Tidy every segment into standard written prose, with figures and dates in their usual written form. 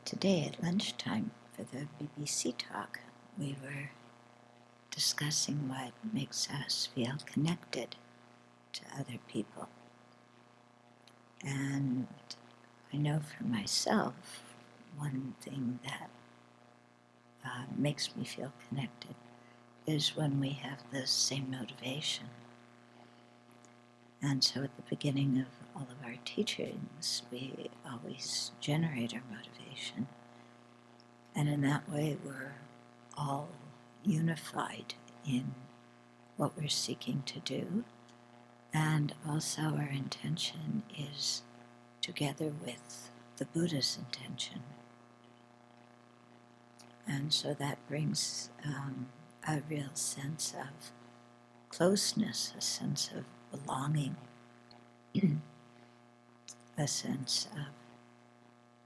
Today at lunchtime for the BBC talk, we were discussing what makes us feel connected to other people. And I know for myself, one thing that makes me feel connected is when we have the same motivation. And so at the beginning of all of our teachings, we always generate our motivation. And in that way, we're all unified in what we're seeking to do. And also our intention is together with the Buddha's intention. And so that brings a real sense of closeness, a sense of belonging, a sense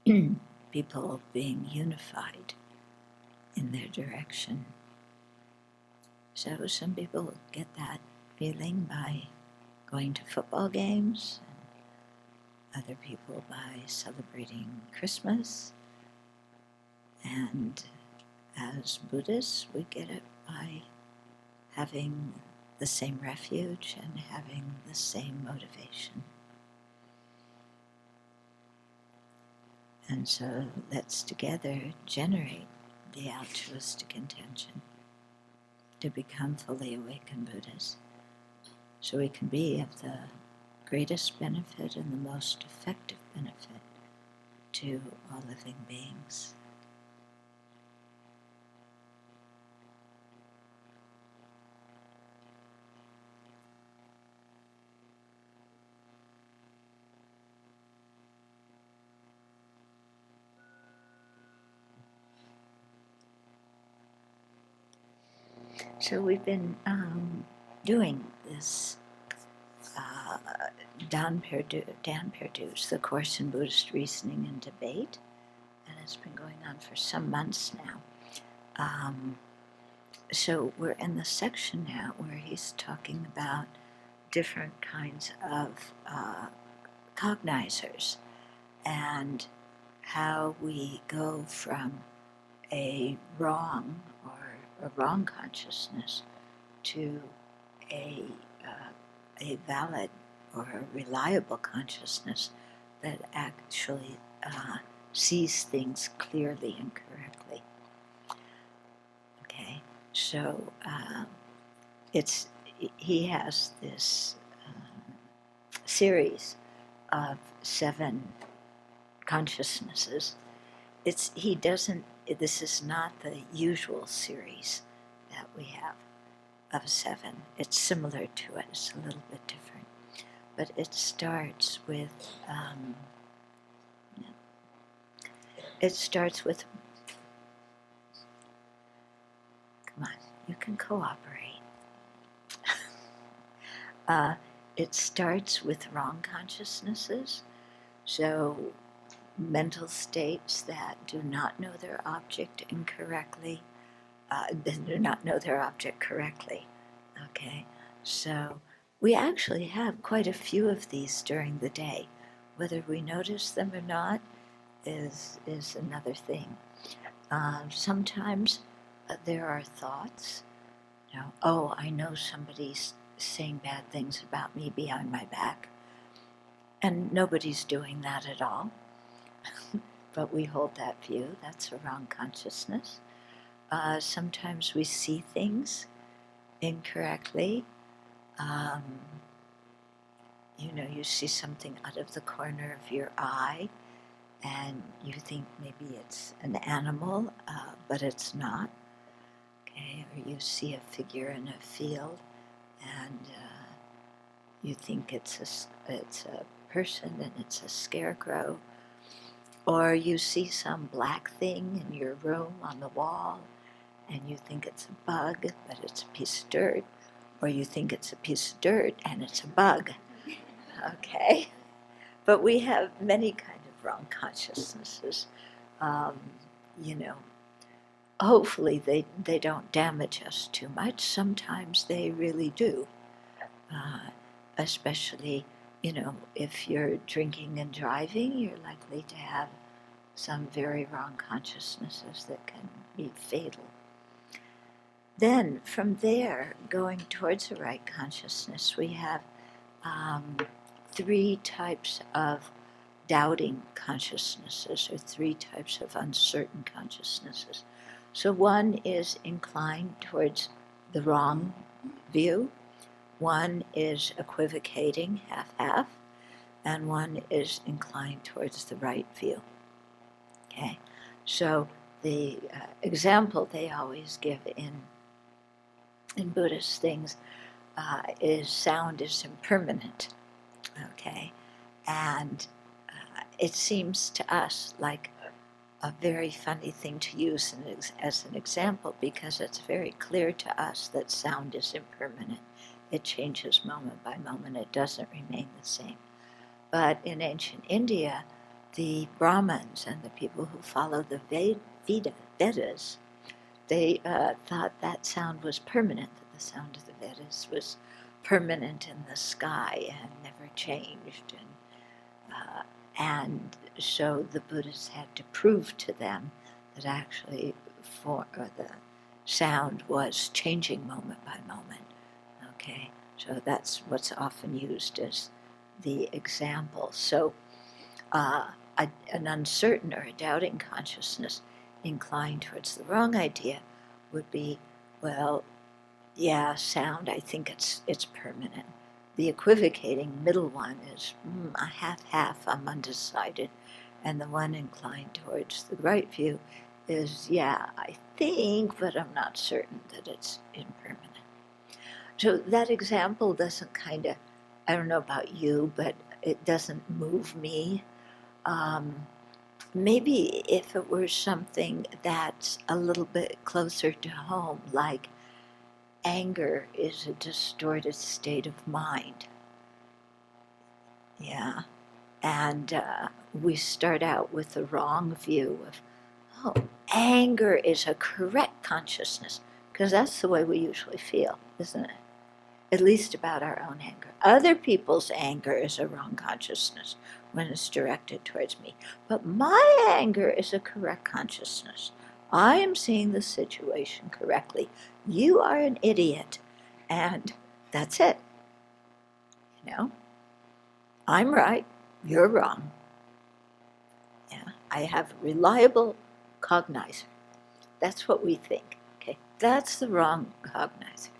of people being unified in their direction. So some people get that feeling by going to football games, and other people by celebrating Christmas. And as Buddhists, we get it by having the same refuge and having the same motivation. And so let's together generate the altruistic intention to become fully awakened Buddhists, so we can be of the greatest benefit and the most effective benefit to all living beings. So we've been doing this Dan Perdue's The Course in Buddhist Reasoning and Debate, and it's been going on for some months now. So we're in the section now where he's talking about different kinds of cognizers and how we go from a wrong consciousness to a valid or a reliable consciousness that actually sees things clearly and correctly. Okay, so he has this series of 7 consciousnesses. This is not the usual series that we have of 7. It's similar to it, it's a little bit different. But it starts with, come on, you can cooperate. It starts with wrong consciousnesses, so mental states that do not know their object incorrectly, do not know their object correctly. Okay, so we actually have quite a few of these during the day. Whether we notice them or not is another thing. Sometimes there are thoughts, oh, I know somebody's saying bad things about me behind my back, and nobody's doing that at all. But we hold that view. That's a wrong consciousness. Sometimes we see things incorrectly. You see something out of the corner of your eye, and you think maybe it's an animal, but it's not. Okay, or you see a figure in a field, and you think it's a person, and it's a scarecrow. Or you see some black thing in your room on the wall, and you think it's a bug, but it's a piece of dirt. Or you think it's a piece of dirt, and it's a bug. Okay? But we have many kind of wrong consciousnesses. Hopefully they don't damage us too much. Sometimes they really do. Especially, if you're drinking and driving, you're likely to have some very wrong consciousnesses that can be fatal. Then from there, going towards the right consciousness, we have 3 types of doubting consciousnesses, or 3 types of uncertain consciousnesses. So one is inclined towards the wrong view, one is equivocating, half-half, and one is inclined towards the right view. Okay, so the example they always give in Buddhist things is sound is impermanent. Okay, and it seems to us like a very funny thing to use as an example, because it's very clear to us that sound is impermanent. It changes moment by moment. It doesn't remain the same. But in ancient India, the Brahmins and the people who follow the Vedas, they thought that sound was permanent, that the sound of the Vedas was permanent in the sky and never changed. And so the Buddhists had to prove to them that actually the sound was changing moment by moment. Okay, so that's what's often used as the example. So an uncertain or a doubting consciousness inclined towards the wrong idea would be, well, yeah, sound, I think it's permanent. The equivocating middle one is a half-half, I'm undecided. And the one inclined towards the right view is, yeah, I think, but I'm not certain that it's impermanent. So that example doesn't I don't know about you, but it doesn't move me. Maybe if it were something that's a little bit closer to home, like anger is a distorted state of mind. Yeah. And we start out with the wrong view of, oh, anger is a correct consciousness, because that's the way we usually feel, isn't it? At least about our own anger. Other people's anger is a wrong consciousness when it's directed towards me. But my anger is a correct consciousness. I am seeing the situation correctly. You are an idiot. And that's it. You know? I'm right. You're wrong. Yeah, I have a reliable cognizer. That's what we think. Okay, that's the wrong cognizer,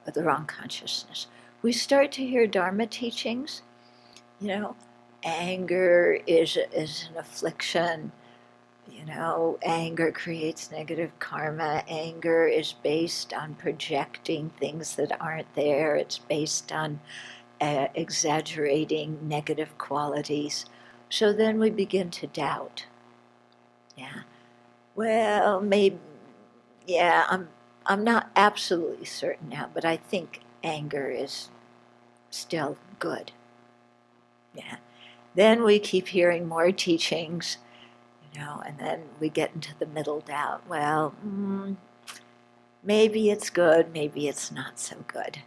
or the wrong consciousness. We start to hear Dharma teachings. You know, anger is an affliction. You know, anger creates negative karma. Anger is based on projecting things that aren't there. It's based on exaggerating negative qualities. So then we begin to doubt. Yeah. Well, maybe, yeah, I'm not absolutely certain now, but I think anger is still good. Yeah. Then we keep hearing more teachings, you know, and then we get into the middle doubt. Well, maybe it's good, maybe it's not so good.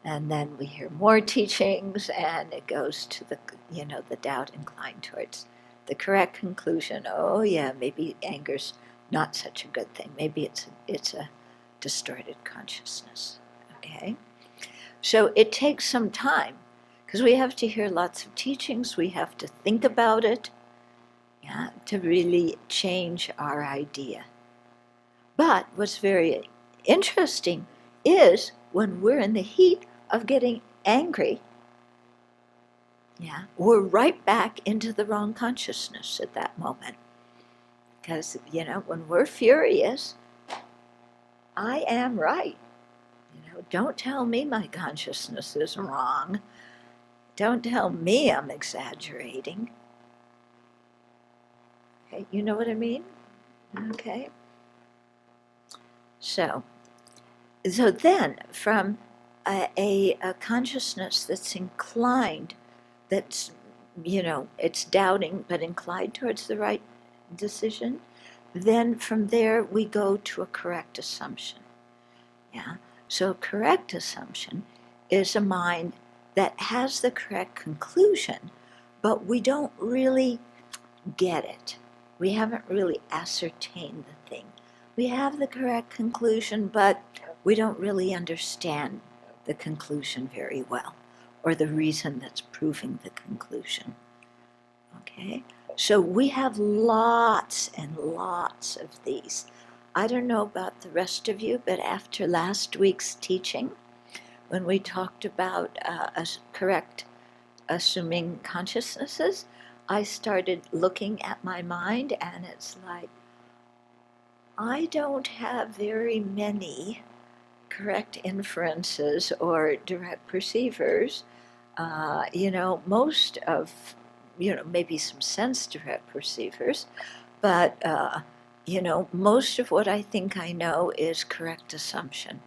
And then we hear more teachings, and it goes to the doubt inclined towards the correct conclusion. Oh yeah, maybe anger's not such a good thing. Maybe it's a distorted consciousness. Okay, so it takes some time, because we have to hear lots of teachings. We have to think about it, yeah, to really change our idea. But what's very interesting is when we're in the heat of getting angry, yeah, we're right back into the wrong consciousness at that moment. Because, you know, when we're furious, I am right. You know, don't tell me my consciousness is wrong. Don't tell me I'm exaggerating. Okay, you know what I mean? Okay. So then, from a consciousness that's inclined, that's, you know, it's doubting but inclined towards the right decision, then from there we go to a correct assumption. Yeah. So a correct assumption is a mind that has the correct conclusion, but we don't really get it. We haven't really ascertained the thing. We have the correct conclusion, but we don't really understand the conclusion very well, or the reason that's proving the conclusion. Okay? So we have lots and lots of these. I don't know about the rest of you, but after last week's teaching, when we talked about correct assuming consciousnesses, I started looking at my mind, and it's like, I don't have very many correct inferences or direct perceivers. Most of, maybe some sense direct perceivers, but, most of what I think I know is correct assumption.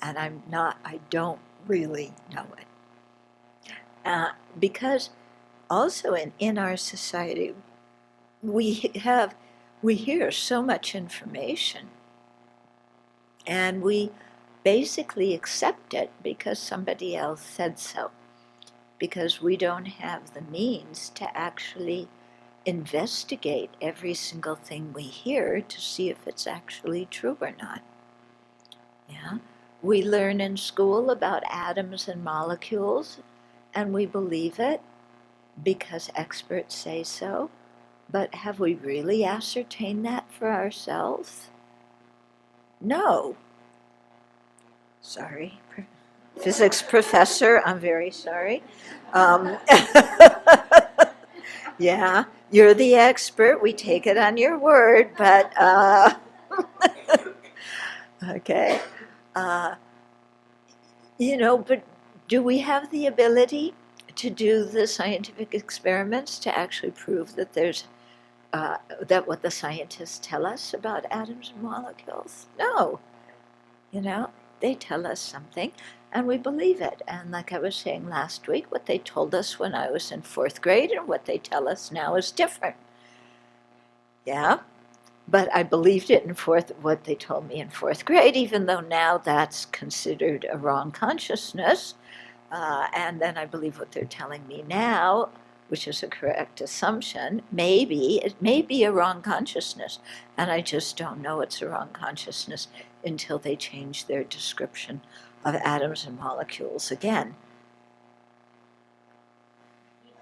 And I don't really know it. Because also in our society, we hear so much information, and we basically accept it because somebody else said so, because we don't have the means to actually investigate every single thing we hear to see if it's actually true or not. Yeah, we learn in school about atoms and molecules, and we believe it because experts say so, but have we really ascertained that for ourselves? No. Sorry, physics professor, I'm very sorry. Yeah, you're the expert, we take it on your word, but, okay. But do we have the ability to do the scientific experiments to actually prove that that what the scientists tell us about atoms and molecules? No. They tell us something, and we believe it. And like I was saying last week, what they told us when I was in 4th grade and what they tell us now is different. Yeah? But I believed it in what they told me in 4th grade, even though now that's considered a wrong consciousness. And then I believe what they're telling me now, which is a correct assumption. It may be a wrong consciousness, and I just don't know it's a wrong consciousness until they change their description of atoms and molecules again.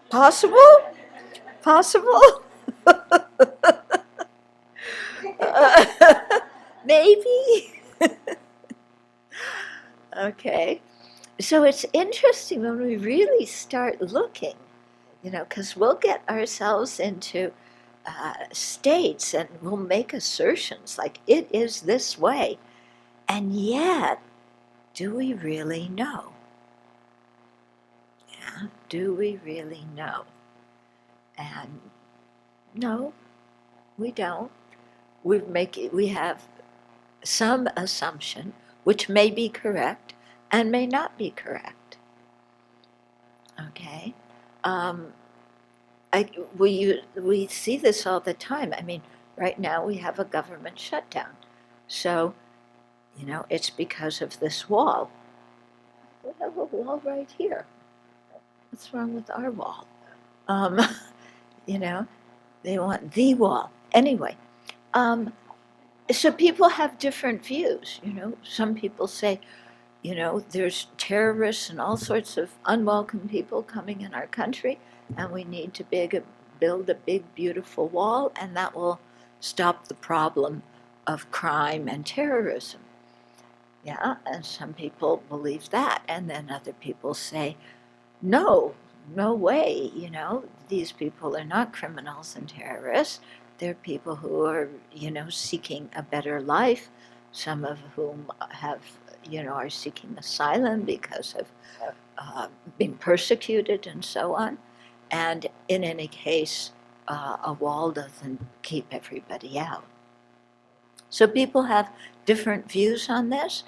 Possible? Maybe. Okay. So it's interesting when we really start looking, because we'll get ourselves into states and we'll make assertions like it is this way. And yet, do we really know? Yeah, do we really know? And no, we don't. We have some assumption which may be correct and may not be correct. Okay? We see this all the time. I mean, right now we have a government shutdown. So, it's because of this wall. We have a wall right here. What's wrong with our wall? They want the wall. Anyway, so people have different views. Some people say, there's terrorists and all sorts of unwelcome people coming in our country, and we need to build a big, beautiful wall, and that will stop the problem of crime and terrorism. Yeah, and some people believe that, and then other people say, no way, these people are not criminals and terrorists. They're people who are, seeking a better life, some of whom are seeking asylum because of being persecuted and so on. And in any case, a wall doesn't keep everybody out. So people have different views on this.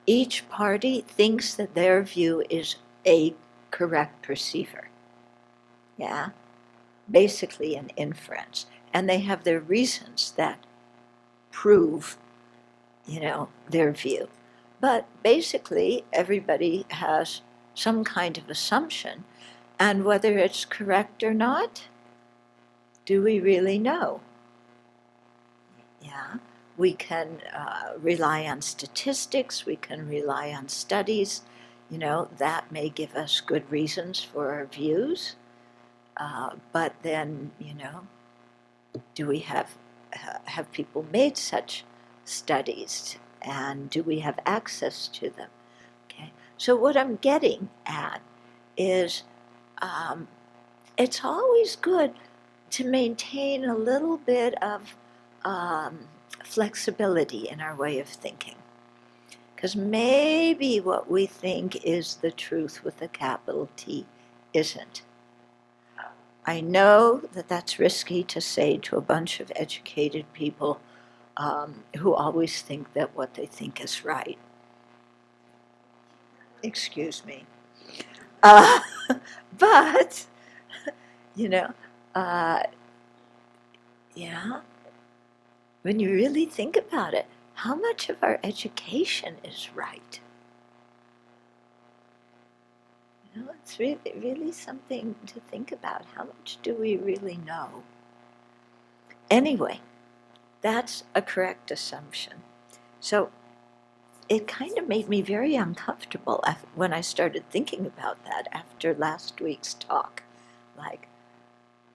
Each party thinks that their view is a correct perceiver. Yeah? Basically an inference. And they have their reasons that prove, their view. But basically, everybody has some kind of assumption. And whether it's correct or not, do we really know? Yeah, we can rely on statistics, we can rely on studies, that may give us good reasons for our views. But then, do we have people made such studies, and do we have access to them? Okay, so what I'm getting at is it's always good to maintain a little bit of flexibility in our way of thinking. Because maybe what we think is the truth with a capital T isn't. I know that that's risky to say to a bunch of educated people who always think that what they think is right. Excuse me. But, yeah, when you really think about it, how much of our education is right? It's really something to think about. How much do we really know? Anyway, that's a correct assumption. So it kind of made me very uncomfortable when I started thinking about that after last week's talk. Like,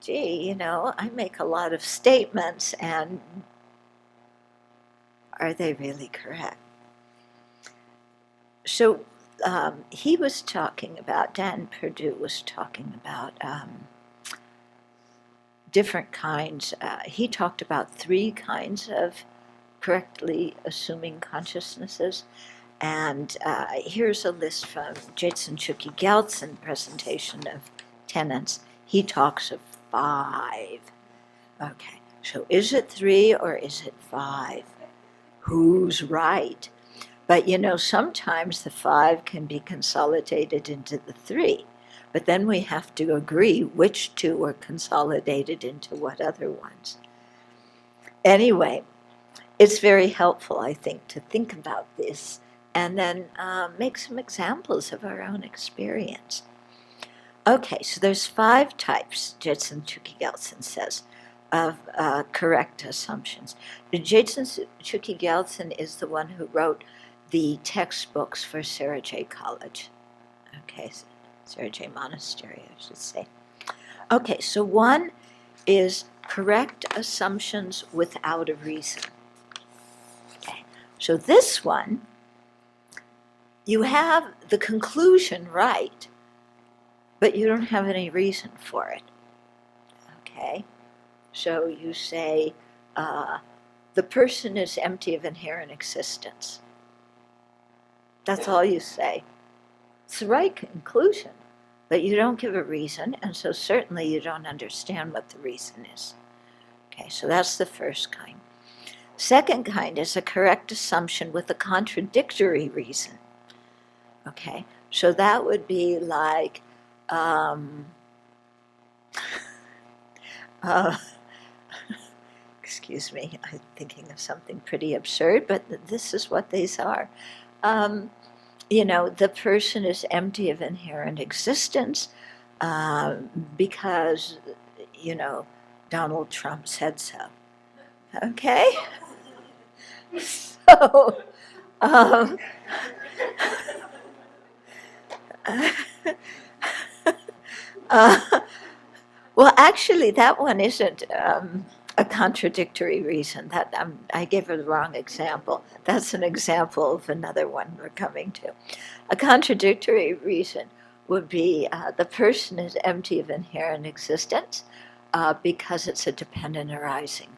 gee, I make a lot of statements, and are they really correct? So he was talking about, Dan Perdue was talking about different kinds. He talked about 3 kinds of correctly assuming consciousnesses. And here's a list from Jetsun Chukyi Gyaltsen presentation of tenets. He talks of 5. Okay, so is it 3 or is it 5? Who's right? But sometimes the 5 can be consolidated into the 3. But then we have to agree which 2 are consolidated into what other ones. Anyway, it's very helpful, I think, to think about this and then make some examples of our own experience. Okay, so there's 5 types, Jetsun Chukyi Gyaltsen says, of correct assumptions. Jetsun Chukyi Gyaltsen is the one who wrote the textbooks for Sarah J. College. Okay, Sarah J. Monastery, I should say. Okay, so 1 is correct assumptions without a reason. Okay, so this one, you have the conclusion right, but you don't have any reason for it. Okay, so you say the person is empty of inherent existence. That's all you say. It's the right conclusion, but you don't give a reason, and so certainly you don't understand what the reason is. Okay, so that's the first kind. Second kind is a correct assumption with a contradictory reason. Okay, so that would be like, excuse me, I'm thinking of something pretty absurd, but this is what these are. The person is empty of inherent existence because, Donald Trump said so. Okay? So, well, actually, that one isn't a contradictory reason. That I gave her the wrong example. That's an example of another one we're coming to. A contradictory reason would be the person is empty of inherent existence because it's a dependent arising.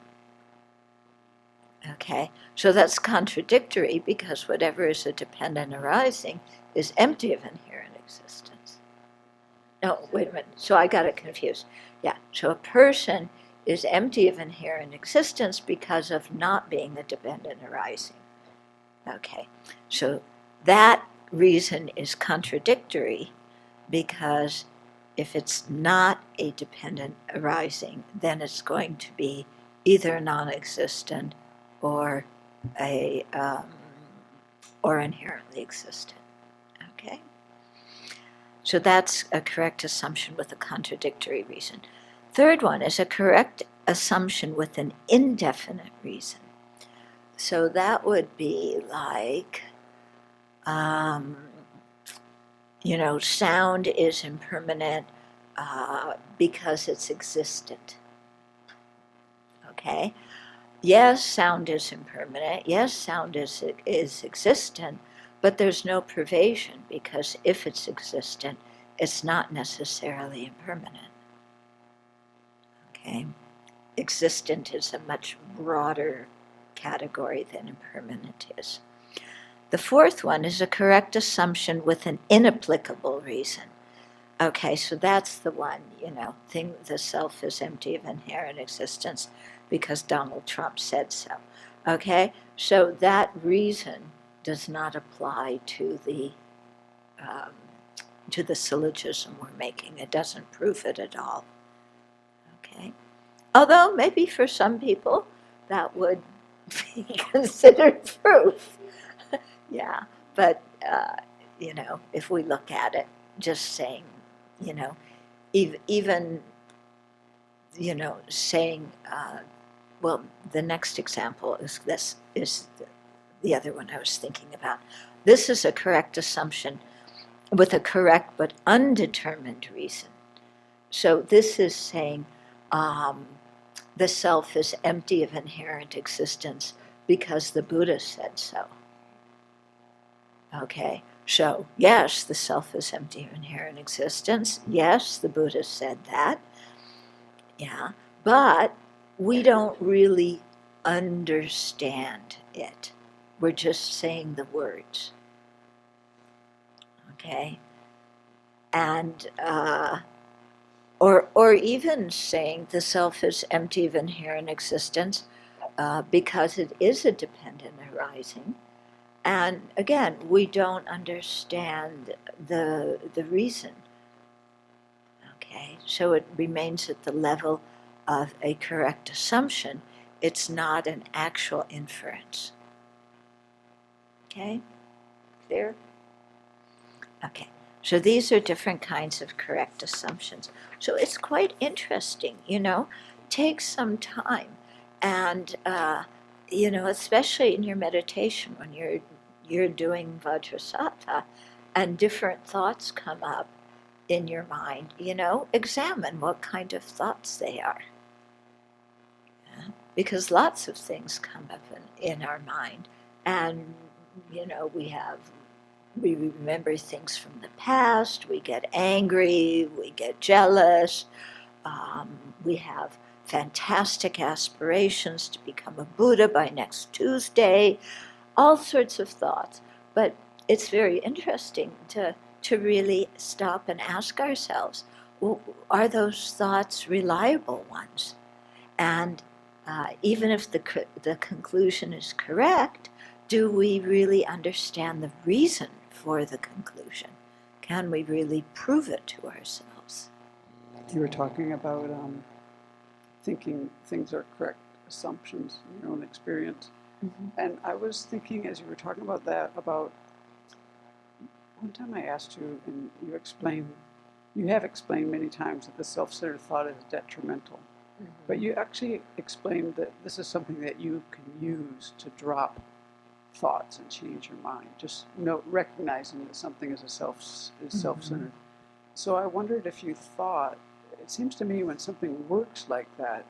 Okay, so that's contradictory because whatever is a dependent arising is empty of inherent existence. No, wait a minute. So I got it confused. Yeah, so a person is empty of inherent existence because of not being a dependent arising. Okay, so that reason is contradictory because if it's not a dependent arising, then it's going to be either non-existent or or inherently existent. Okay, so that's a correct assumption with a contradictory reason. Third one is a correct assumption with an indefinite reason. So that would be like, sound is impermanent because it's existent. Okay? Yes, sound is impermanent. Yes, sound is existent, but there's no privation because if it's existent, it's not necessarily impermanent. Okay? Existent is a much broader category than impermanent is. The fourth one is a correct assumption with an inapplicable reason. Okay, so that's the one, the self is empty of inherent existence because Donald Trump said so. Okay, so that reason does not apply to the syllogism we're making. It doesn't prove it at all. Okay, although maybe for some people that would be considered proof. Yeah, but if we look at it, just saying, even saying, well, the next example is the other one I was thinking about. This is a correct assumption with a correct but undetermined reason. So this is saying the self is empty of inherent existence because the Buddha said so. Okay, so yes, the self is empty of inherent existence. Yes, the Buddha said that. Yeah, but we don't really understand it. We're just saying the words. Okay, and or even saying the self is empty of inherent existence because it is a dependent arising. And again, we don't understand the reason. Okay, so it remains at the level of a correct assumption. It's not an actual inference. Okay, clear? Okay, so these are different kinds of correct assumptions. So it's quite interesting, Take some time, and especially in your meditation when you're doing Vajrasattva and different thoughts come up in your mind, examine what kind of thoughts they are. Yeah? Because lots of things come up in our mind, and we remember things from the past, we get angry, we get jealous, we have fantastic aspirations to become a Buddha by next Tuesday, all sorts of thoughts. But it's very interesting to really stop and ask ourselves, well, are those thoughts reliable ones? And even if the conclusion is correct, do we really understand the reason for the conclusion? Can we really prove it to ourselves? You were talking about thinking things are correct assumptions in your own experience. Mm-hmm. And I was thinking, as you were talking about that, about one time I asked you, and you have explained many times that the self-centered thought is detrimental. Mm-hmm. But you actually explained that this is something that you can use to drop thoughts and change your mind. Just recognizing that something is self-centered. So I wondered if you thought, it seems to me when something works like that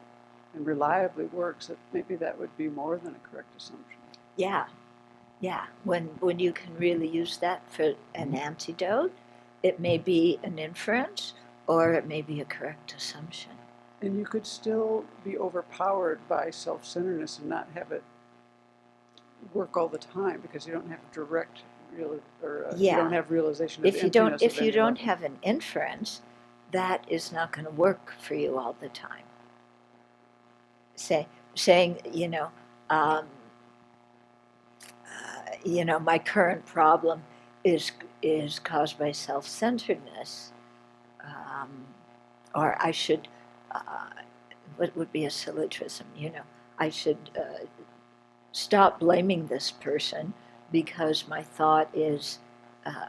and reliably works, that maybe that would be more than a correct assumption. Yeah. When you can really use that for an antidote, it may be an inference or it may be a correct assumption. And you could still be overpowered by self-centeredness and not have it work all the time because you don't have direct you don't have realization of emptiness. If you don't have an inference, that is not going to work for you all the time. Saying, my current problem is caused by self-centeredness, or I should, what would be a syllogism? I should stop blaming this person because my thought is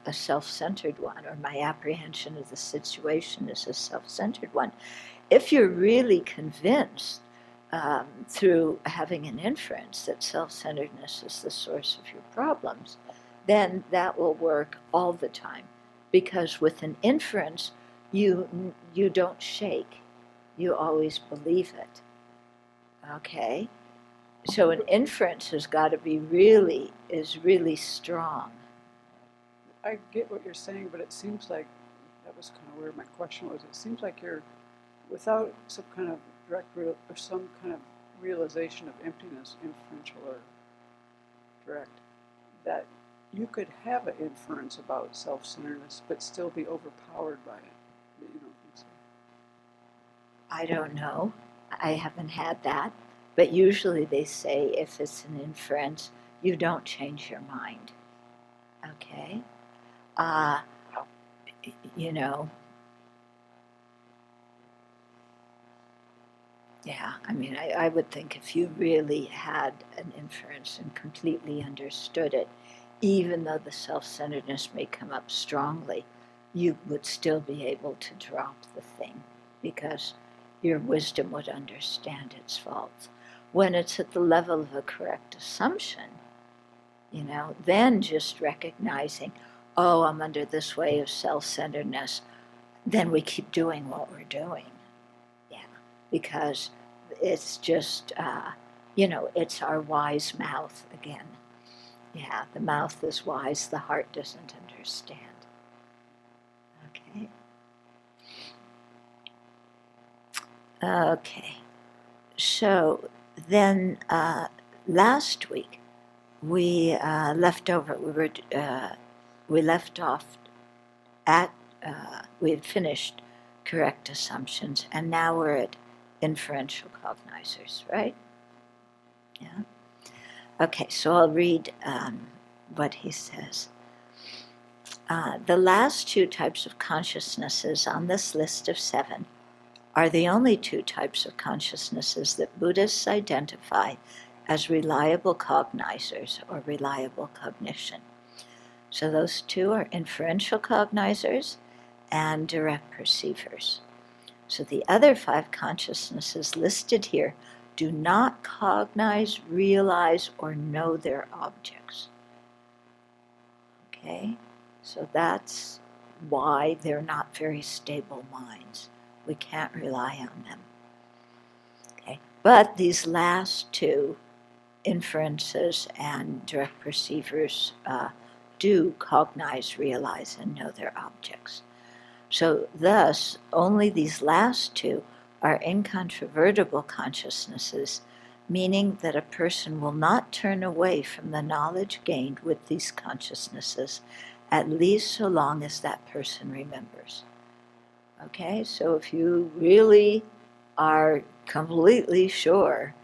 a self-centered one, or my apprehension of the situation is a self-centered one. If you're really convinced through having an inference that self-centeredness is the source of your problems, then that will work all the time. Because with an inference, you don't shake. You always believe it. Okay? So an inference has got to be really strong. I get what you're saying, but it seems like, that was kind of where my question was, it seems like you're, without some kind of or some kind of realization of emptiness, inferential or direct, that you could have an inference about self-centeredness but still be overpowered by it. You don't think so? I don't know. I haven't had that. But usually they say if it's an inference, you don't change your mind. Okay? You know, yeah, I mean, I would think if you really had an inference and completely understood it, even though the self-centeredness may come up strongly, you would still be able to drop the thing because your wisdom would understand its faults. When it's at the level of a correct assumption, you know, then just recognizing, oh, I'm under this way of self-centeredness, then we keep doing what we're doing. Yeah, because it's just, you know, it's our wise mouth again. Yeah, the mouth is wise, the heart doesn't understand. Okay. Okay. So then last week we left off at, we had finished correct assumptions, and now we're at inferential cognizers, right? Yeah. Okay, so I'll read what he says. The last two types of consciousnesses on this list of 7 are the only 2 types of consciousnesses that Buddhists identify as reliable cognizers or reliable cognition. So those 2 are inferential cognizers and direct perceivers. So the other 5 consciousnesses listed here do not cognize, realize, or know their objects. Okay? So that's why they're not very stable minds. We can't rely on them. Okay? But these last 2, inferences and direct perceivers, do cognize, realize, and know their objects. So thus, only these last 2 are incontrovertible consciousnesses, meaning that a person will not turn away from the knowledge gained with these consciousnesses, at least so long as that person remembers. Okay, so if you really are completely sure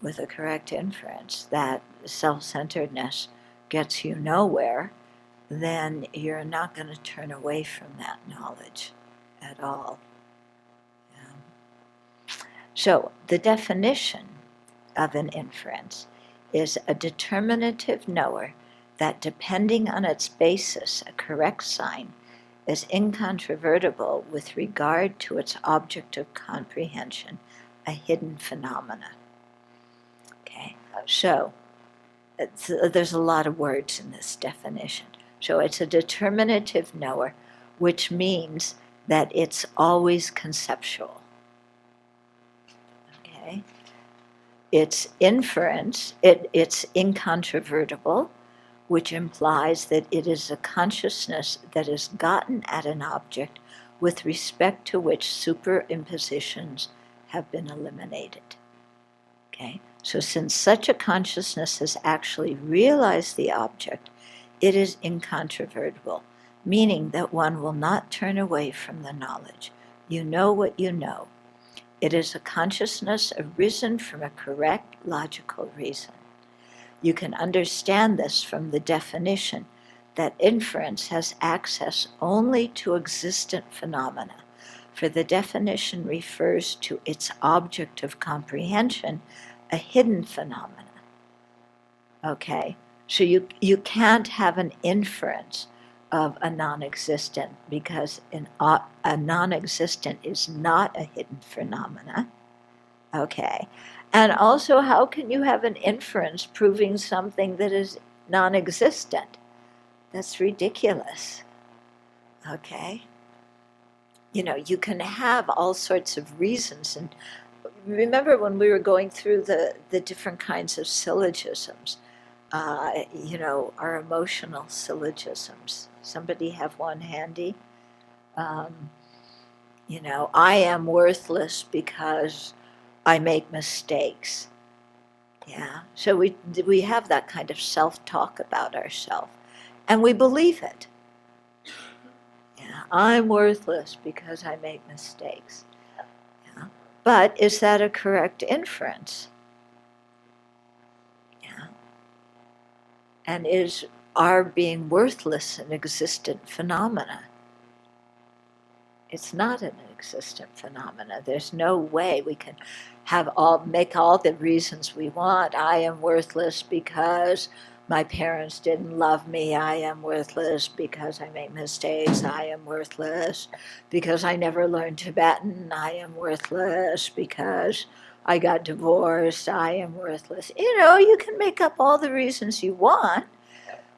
with a correct inference that self-centeredness gets you nowhere, then you're not going to turn away from that knowledge at all. So the definition of an inference is a determinative knower that, depending on its basis, a correct sign is incontrovertible with regard to its object of comprehension, a hidden phenomena. Okay, so there's a lot of words in this definition. So it's a determinative knower, which means that it's always conceptual. Okay, it's inference, it's incontrovertible, which implies that it is a consciousness that has gotten at an object with respect to which superimpositions have been eliminated. Okay, so since such a consciousness has actually realized the object, it is incontrovertible, meaning that one will not turn away from the knowledge. You know what you know. It is a consciousness arisen from a correct logical reason. You can understand this from the definition that inference has access only to existent phenomena, for the definition refers to its object of comprehension, a hidden phenomena. Okay, so you can't have an inference of a non-existent because a non-existent is not a hidden phenomena. Okay. And also, how can you have an inference proving something that is non-existent? That's ridiculous. Okay. You know, you can have all sorts of reasons. And remember when we were going through the different kinds of syllogisms, you know, our emotional syllogisms. Somebody have one handy? Um, you know, I am worthless because I make mistakes. Yeah. So we have that kind of self-talk about ourselves, and we believe it. Yeah, I'm worthless because I make mistakes. Yeah. But is that a correct inference? Yeah. And is our being worthless an existent phenomena? It's not an existent phenomena. There's no way we can make all the reasons we want. I am worthless because my parents didn't love me. I am worthless because I make mistakes. I am worthless because I never learned Tibetan. I am worthless because I got divorced. I am worthless. You know, you can make up all the reasons you want,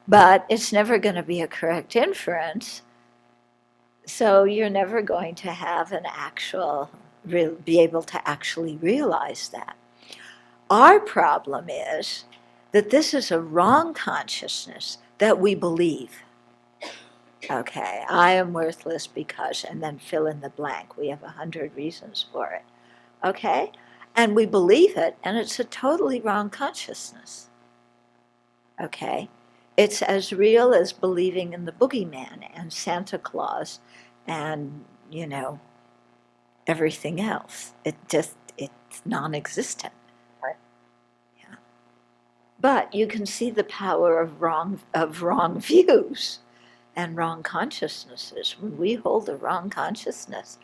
but it's never going to be a correct inference. So you're never going to have be able to actually realize that. Our problem is that this is a wrong consciousness that we believe. Okay, I am worthless because, and then fill in the blank. We have 100 reasons for it. Okay? And we believe it, and it's a totally wrong consciousness. Okay? It's as real as believing in the boogeyman and Santa Claus and, you know, everything else. It's non-existent. Right. Yeah. But you can see the power of wrong views and wrong consciousnesses. When we hold a wrong consciousness,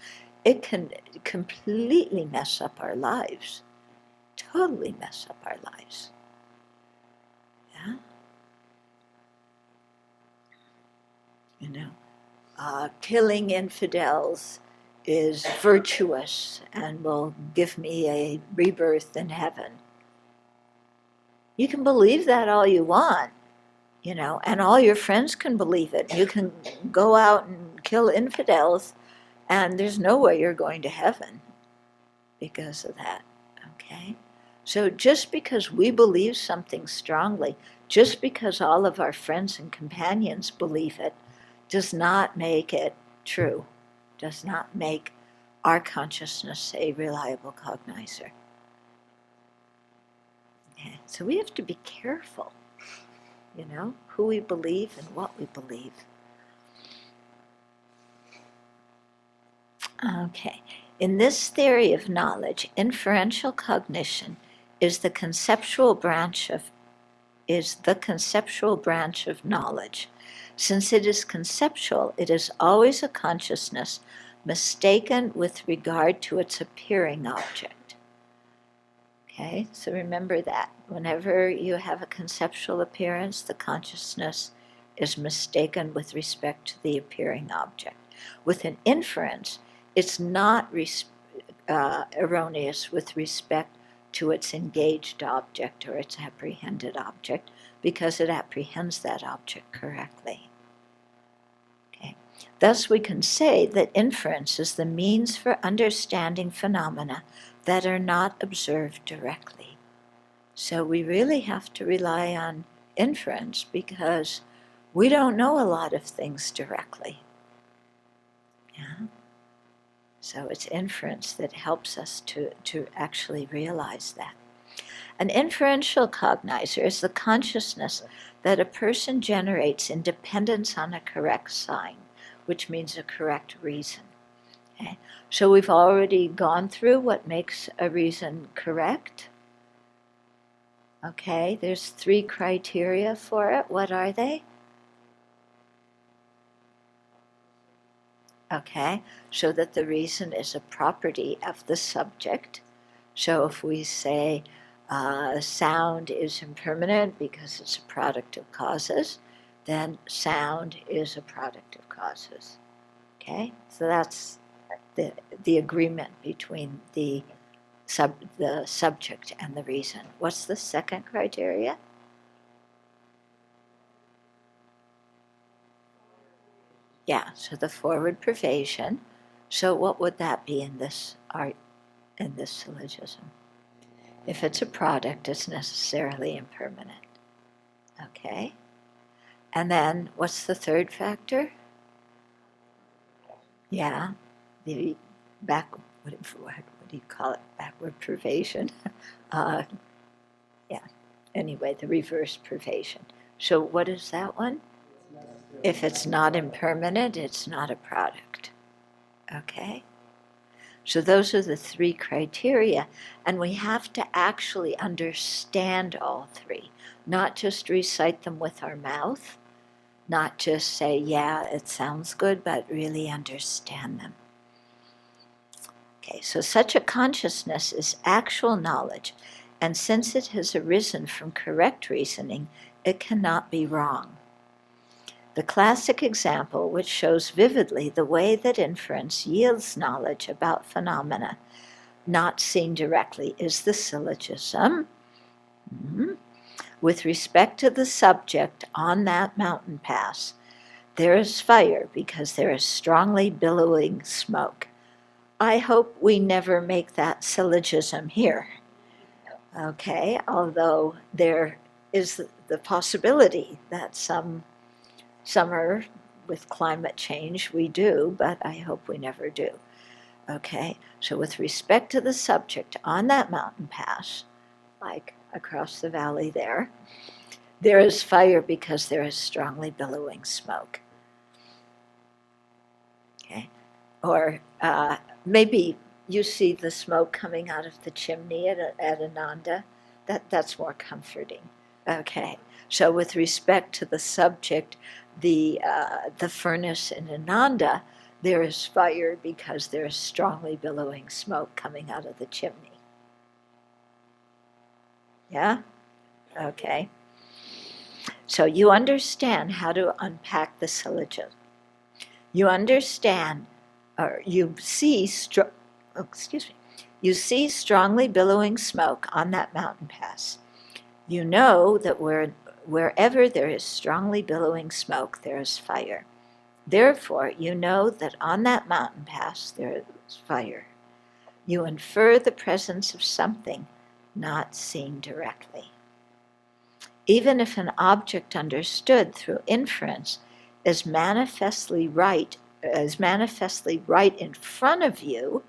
it can completely mess up our lives. Totally mess up our lives. Yeah. You know, killing infidels is virtuous and will give me a rebirth in heaven. You can believe that all you want, you know, and all your friends can believe it. You can go out and kill infidels, and there's no way you're going to heaven because of that, okay? So just because we believe something strongly, just because all of our friends and companions believe it, does not make it true, does not make our consciousness a reliable cognizer. Okay. So we have to be careful, you know, who we believe and what we believe. Okay. In this theory of knowledge, inferential cognition is the conceptual branch of knowledge. Since it is conceptual, it is always a consciousness mistaken with regard to its appearing object. Okay, so remember that. Whenever you have a conceptual appearance, the consciousness is mistaken with respect to the appearing object. With an inference, it's not erroneous with respect to its engaged object or its apprehended object, because it apprehends that object correctly. Okay. Thus, we can say that inference is the means for understanding phenomena that are not observed directly. So we really have to rely on inference because we don't know a lot of things directly. Yeah. So it's inference that helps us to actually realize that. An inferential cognizer is the consciousness that a person generates in dependence on a correct sign, which means a correct reason. Okay? So we've already gone through what makes a reason correct. Okay, there's 3 criteria for it. What are they? Okay, so that the reason is a property of the subject. So if we say sound is impermanent because it's a product of causes, then sound is a product of causes. Okay, so that's the agreement between the the subject and the reason. What's the second criteria? Yeah, so the forward privation. So what would that be in this syllogism? If it's a product, it's necessarily impermanent. Okay. And then what's the third factor? Yeah, the what do you call it? Backward privation. Yeah. Anyway, the reverse privation. So what is that one? If it's not impermanent, it's not a product. Okay? So those are the three criteria, and we have to actually understand all three, not just recite them with our mouth, not just say, yeah, it sounds good, but really understand them. Okay, so such a consciousness is actual knowledge, and since it has arisen from correct reasoning, it cannot be wrong. The classic example, which shows vividly the way that inference yields knowledge about phenomena not seen directly, is the syllogism. With respect to the subject on that mountain pass, there is fire because there is strongly billowing smoke. I hope we never make that syllogism here. Okay, although there is the possibility that some summer with climate change we do, but I hope we never do. Okay, so with respect to the subject on that mountain pass, like across the valley there is fire because there is strongly billowing smoke. Okay, or maybe you see the smoke coming out of the chimney at Ananda. That's more comforting. Okay, so with respect to the subject, the furnace in Ananda, there is fire because there is strongly billowing smoke coming out of the chimney. Yeah? Okay. So you understand how to unpack the syllogism. You understand, or you see, you see strongly billowing smoke on that mountain pass. You know that wherever there is strongly billowing smoke, there is fire. Therefore, you know that on that mountain pass, there is fire. You infer the presence of something not seen directly. Even if an object understood through inference is manifestly right in front of you,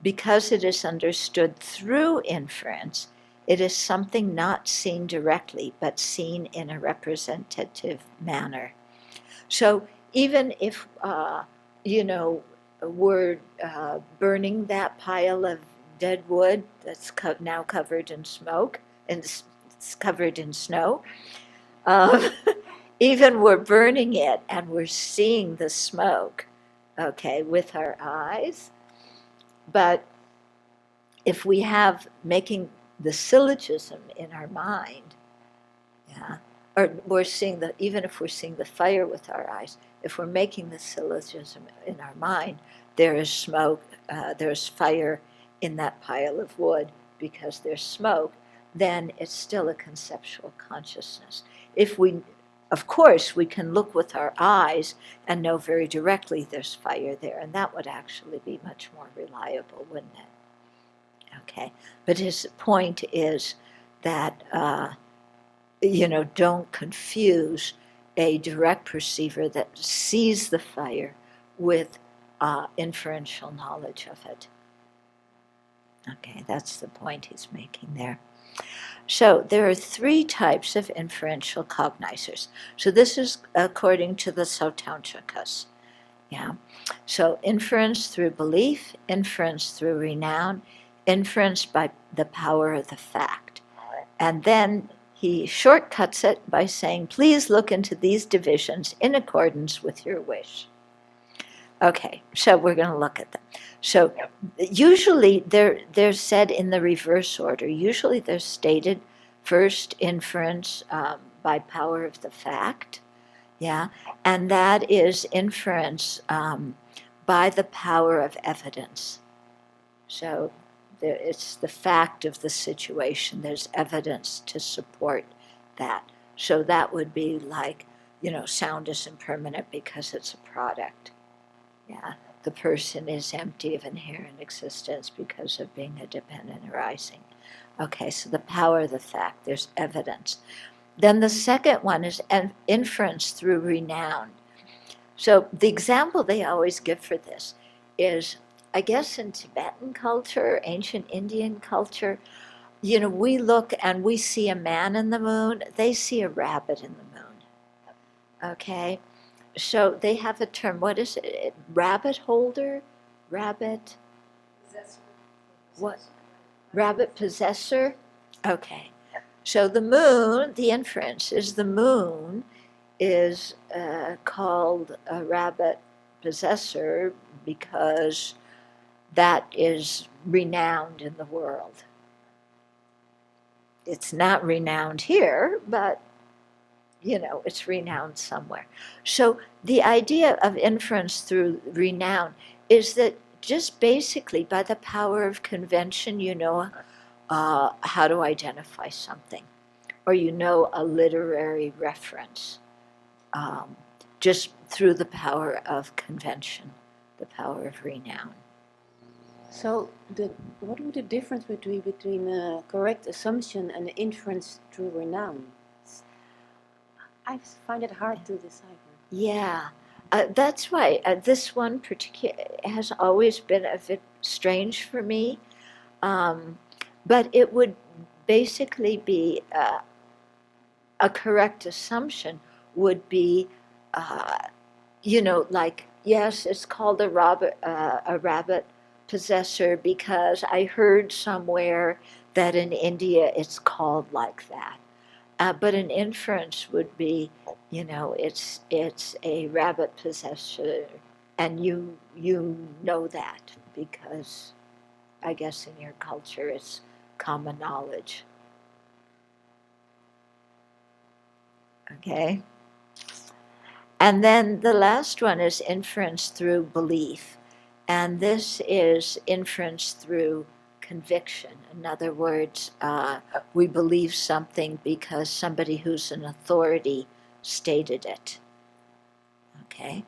because it is understood through inference, it is something not seen directly, but seen in a representative manner. So even if, we're burning that pile of dead wood that's now covered in smoke, and it's covered in snow, even we're burning it and we're seeing the smoke, okay, with our eyes. But if we have making the syllogism in our mind, yeah, or we're seeing even if we're seeing the fire with our eyes, if we're making the syllogism in our mind, there is smoke, there's fire in that pile of wood because there's smoke, then it's still a conceptual consciousness. Of course, we can look with our eyes and know very directly there's fire there, and that would actually be much more reliable, wouldn't it? Okay, but his point is that, don't confuse a direct perceiver that sees the fire with inferential knowledge of it. Okay, that's the point he's making there. So there are three types of inferential cognizers. So this is according to the Sautrantikas. Yeah. So inference through belief, inference through renown, inference by the power of the fact. And then he shortcuts it by saying, please look into these divisions in accordance with your wish. Okay, so we're going to look at them. So usually they're said in the reverse order. Usually they're stated first inference by power of the fact, yeah, and that is inference by the power of evidence. So it's the fact of the situation. There's evidence to support that. So that would be like, sound is impermanent because it's a product. Yeah, the person is empty of inherent existence because of being a dependent arising. Okay, so the power of the fact, there's evidence. Then the second one is an inference through renown. So the example they always give for this is, I guess in Tibetan culture, ancient Indian culture, we look and we see a man in the moon, they see a rabbit in the moon. Okay? So they have a term, what is it? Rabbit holder? Rabbit? Possessor. What? Rabbit possessor? Okay. So the moon, the inference is the moon is called a rabbit possessor because that is renowned in the world. It's not renowned here, but it's renowned somewhere. So the idea of inference through renown is that just basically by the power of convention, how to identify something, or a literary reference, just through the power of convention, the power of renown. So what would the difference between a correct assumption and an inference through renown? I find it hard to decipher. Yeah, that's why this one particular has always been a bit strange for me, but it would basically be a correct assumption would be, like, yes, it's called a rabbit possessor because I heard somewhere that in India it's called like that. But an inference would be, it's a rabbit possessor, and you know that because I guess in your culture it's common knowledge. Okay? And then the last one is inference through belief. And this is inference through conviction. In other words, we believe something because somebody who's an authority stated it. Okay?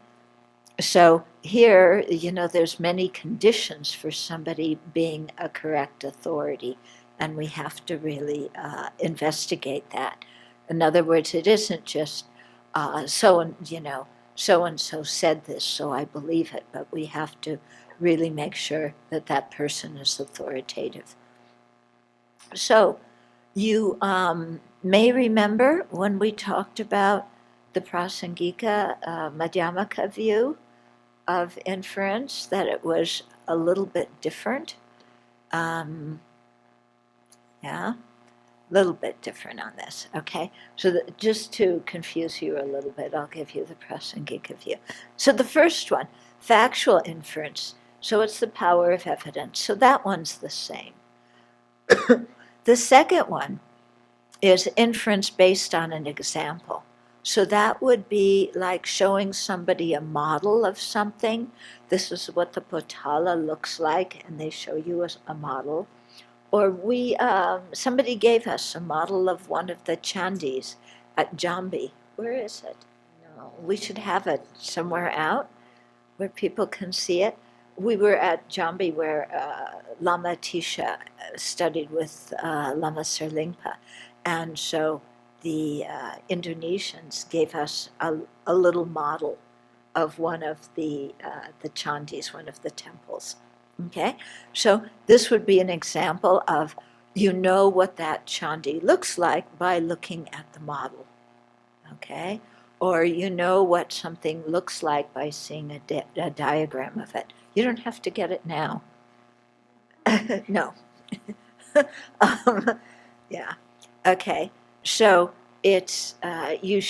So here, there's many conditions for somebody being a correct authority, and we have to really investigate that. In other words, it isn't just so-and-so said this, so I believe it, but we have to really make sure that that person is authoritative. So you may remember when we talked about the Prasangika Madhyamaka view of inference that it was a little bit different. Little bit different on this, okay? So just to confuse you a little bit, I'll give you the Prasangika view. So the first one, factual inference, so it's the power of evidence. So that one's the same. The second one is inference based on an example. So that would be like showing somebody a model of something. This is what the potala looks like, and they show you a model. Or somebody gave us a model of one of the chandis at Jambi. Where is it? No, we should have it somewhere out where people can see it. We were at Jambi where Lama Tisha studied with Lama Serlingpa. And so the Indonesians gave us a little model of one of the chandis, one of the temples. Okay, so this would be an example of what that chandi looks like by looking at the model. Okay, or what something looks like by seeing a diagram of it. You don't have to get it now. No. Yeah. Okay. So it's you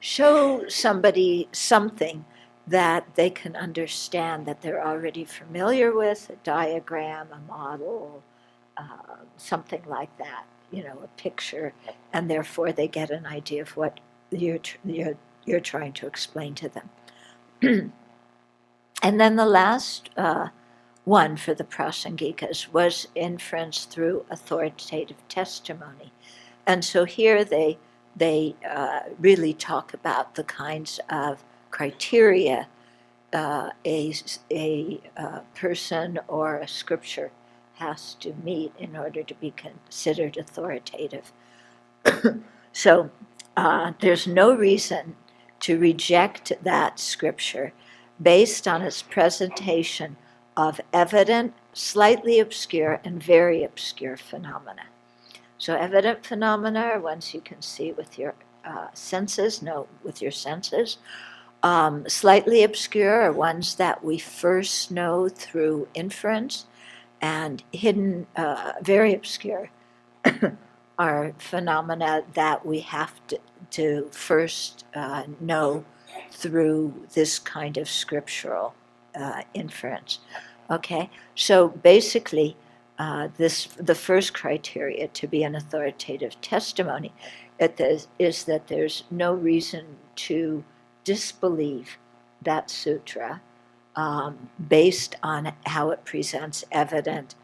show somebody something that they can understand, that they're already familiar with, a diagram, a model, something like that, a picture, and therefore they get an idea of what you're trying to explain to them. And then the last one for the Prasangikas was inference through authoritative testimony. And so here they really talk about the kinds of criteria a person or a scripture has to meet in order to be considered authoritative. So there's no reason to reject that scripture based on its presentation of evident, slightly obscure, and very obscure phenomena. So evident phenomena are ones you can see with your senses, slightly obscure are ones that we first know through inference, and hidden, very obscure, are phenomena that we have to first know through this kind of scriptural inference. Okay, so basically, the first criteria to be an authoritative testimony is that there's no reason to disbelieve that sutra based on how it presents evident,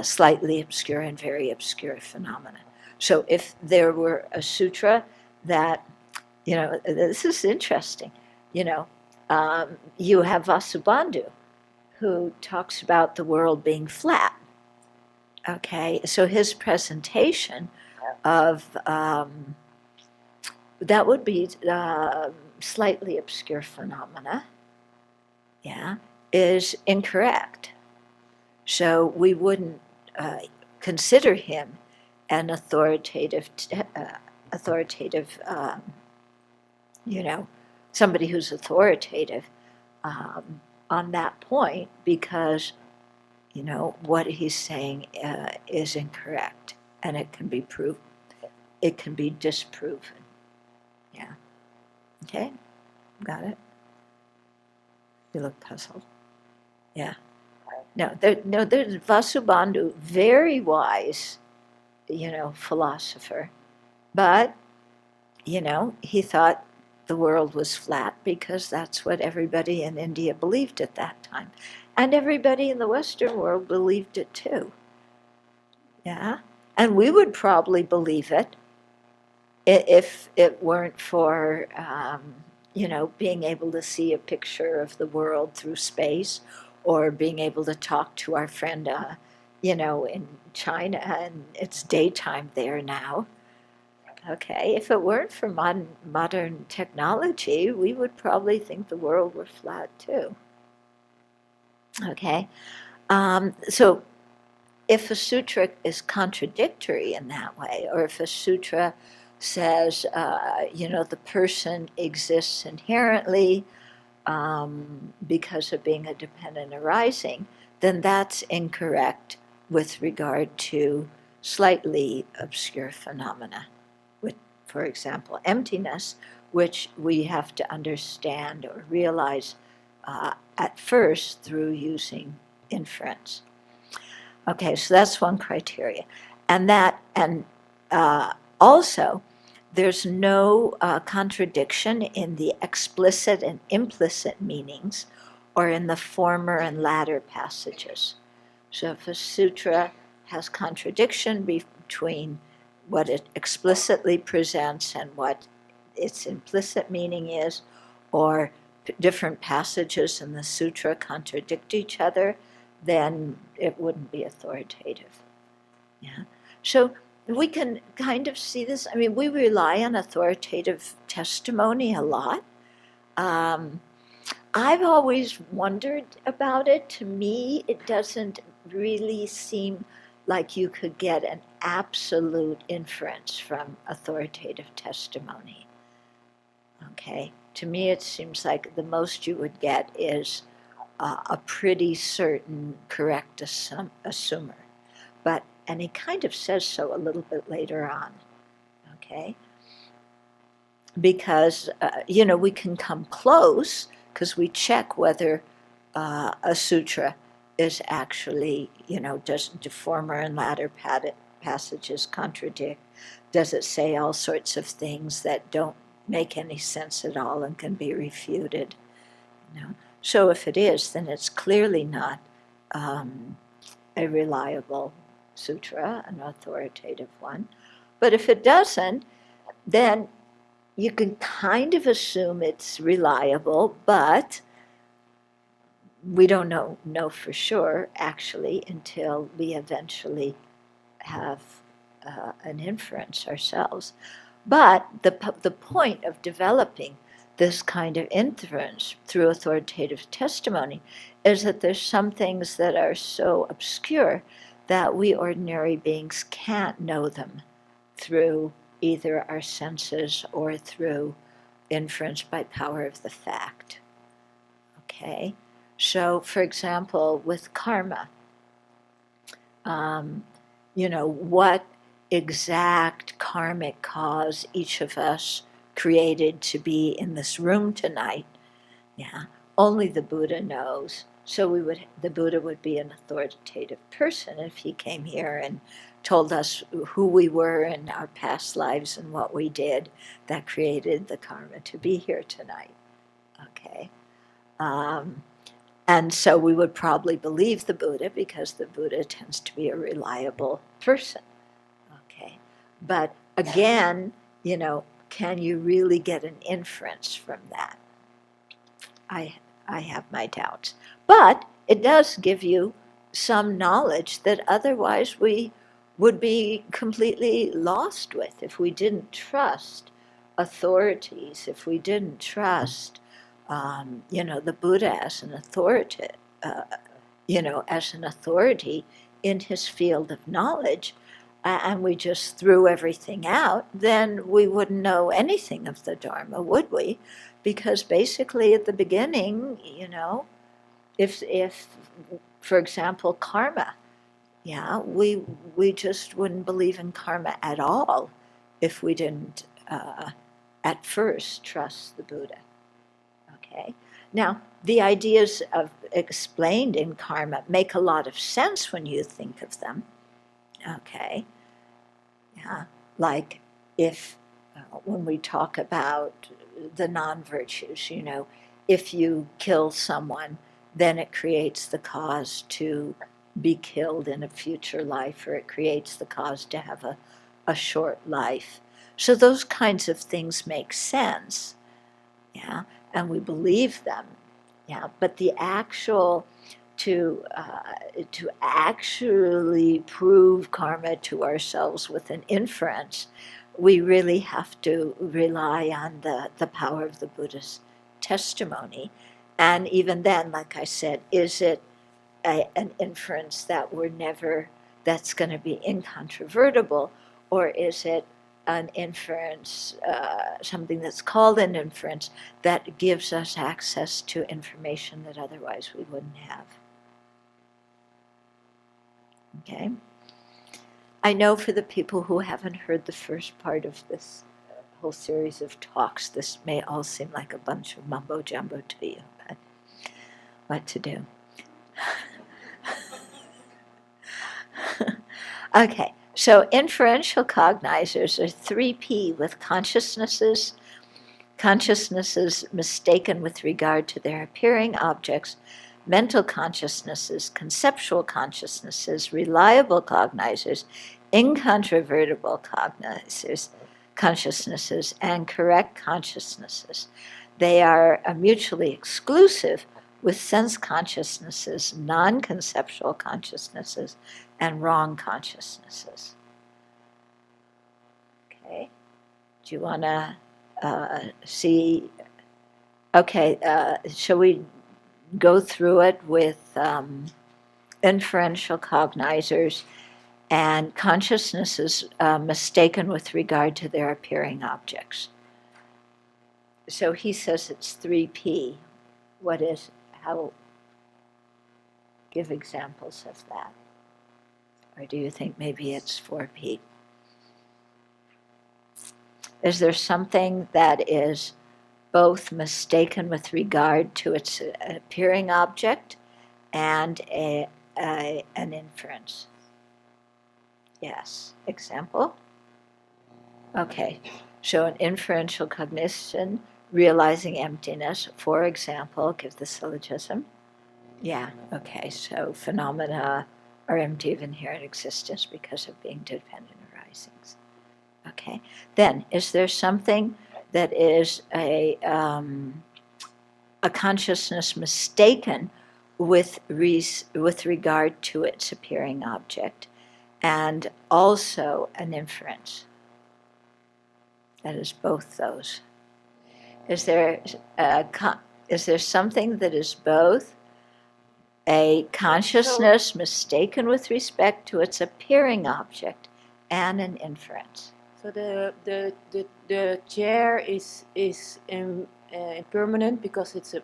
slightly obscure and very obscure phenomena. So if there were a sutra that, this is interesting, you have Vasubandhu, who talks about the world being flat. Okay, so his presentation of that would be slightly obscure phenomena, is incorrect. So we wouldn't consider him an authoritative, somebody who's authoritative on that point, because, what he's saying is incorrect, and it can be proved, it can be disproven. Yeah. Okay? Got it? You look puzzled. Yeah. There's Vasubandhu, very wise, philosopher, but, he thought the world was flat because that's what everybody in India believed at that time. And everybody in the Western world believed it too. Yeah? And we would probably believe it if it weren't for, being able to see a picture of the world through space, or being able to talk to our friend, in China, and it's daytime there now. Okay, if it weren't for modern technology, we would probably think the world were flat too. Okay, so if a sutra is contradictory in that way, or if a sutra says, the person exists inherently because of being a dependent arising, then that's incorrect with regard to slightly obscure phenomena. With, for example, emptiness, which we have to understand or realize at first through using inference. Okay, so that's one criteria. And also, there's no contradiction in the explicit and implicit meanings, or in the former and latter passages. So if a sutra has contradiction between what it explicitly presents and what its implicit meaning is, or different passages in the sutra contradict each other, then it wouldn't be authoritative. Yeah. So we can kind of see this. I mean, we rely on authoritative testimony a lot. I've always wondered about it. To me, it doesn't really seem like you could get an absolute inference from authoritative testimony. Okay? To me, it seems like the most you would get is a pretty certain correct assumer. And he kind of says so a little bit later on, okay? Because, we can come close because we check whether a sutra is actually, does the former and latter passages contradict? Does it say all sorts of things that don't make any sense at all and can be refuted? So if it is, then it's clearly not a reliable sutra, an authoritative one. But if it doesn't, then you can kind of assume it's reliable, but we don't know for sure, actually, until we eventually have an inference ourselves. But the point of developing this kind of inference through authoritative testimony is that there's some things that are so obscure that we ordinary beings can't know them through either our senses or through inference by power of the fact. Okay? So, for example, with karma, what exact karmic cause each of us created to be in this room tonight, only the Buddha knows. So the Buddha would be an authoritative person if he came here and told us who we were in our past lives and what we did that created the karma to be here tonight. Okay. And so we would probably believe the Buddha because the Buddha tends to be a reliable person. Okay. But again, can you really get an inference from that? I have my doubts. But it does give you some knowledge that otherwise we would be completely lost with if we didn't trust authorities, if we didn't trust, the Buddha as an authority, as an authority in his field of knowledge, and we just threw everything out, then we wouldn't know anything of the Dharma, would we? Because basically at the beginning, if for example, karma, we just wouldn't believe in karma at all if we didn't at first trust the Buddha. Okay. Now, the ideas explained in karma make a lot of sense when you think of them. Okay. Yeah. Like if when we talk about the non-virtues, if you kill someone, then it creates the cause to be killed in a future life, or it creates the cause to have a short life. So those kinds of things make sense, and we believe them, But the actual to actually prove karma to ourselves with an inference, we really have to rely on the power of the Buddha's testimony. And even then, like I said, is it an inference that's going to be incontrovertible, or is it an inference, something that's called an inference, that gives us access to information that otherwise we wouldn't have? Okay? I know for the people who haven't heard the first part of this whole series of talks, this may all seem like a bunch of mumbo jumbo to you, but what to do? Okay, so inferential cognizers are 3P with consciousnesses mistaken with regard to their appearing objects, mental consciousnesses, conceptual consciousnesses, reliable cognizers, incontrovertible consciousnesses, and correct consciousnesses. They are mutually exclusive with sense consciousnesses, non-conceptual consciousnesses, and wrong consciousnesses. Okay, do you want to see? Okay, shall we go through it with inferential cognizers and consciousnesses mistaken with regard to their appearing objects? So he says it's 3P. What is, how, give examples of that? Or do you think maybe it's 4P? Is there something that is both mistaken with regard to its appearing object and an inference? Yes. Example? Okay. So an inferential cognition, realizing emptiness, for example, give the syllogism. Yeah, okay, so phenomena are empty of inherent existence because of being dependent arisings. Okay, then is there something that is a consciousness mistaken with regard to its appearing object, and also an inference? That is both those. Is there something that is both a consciousness mistaken with respect to its appearing object and an inference? So the chair is impermanent because it's a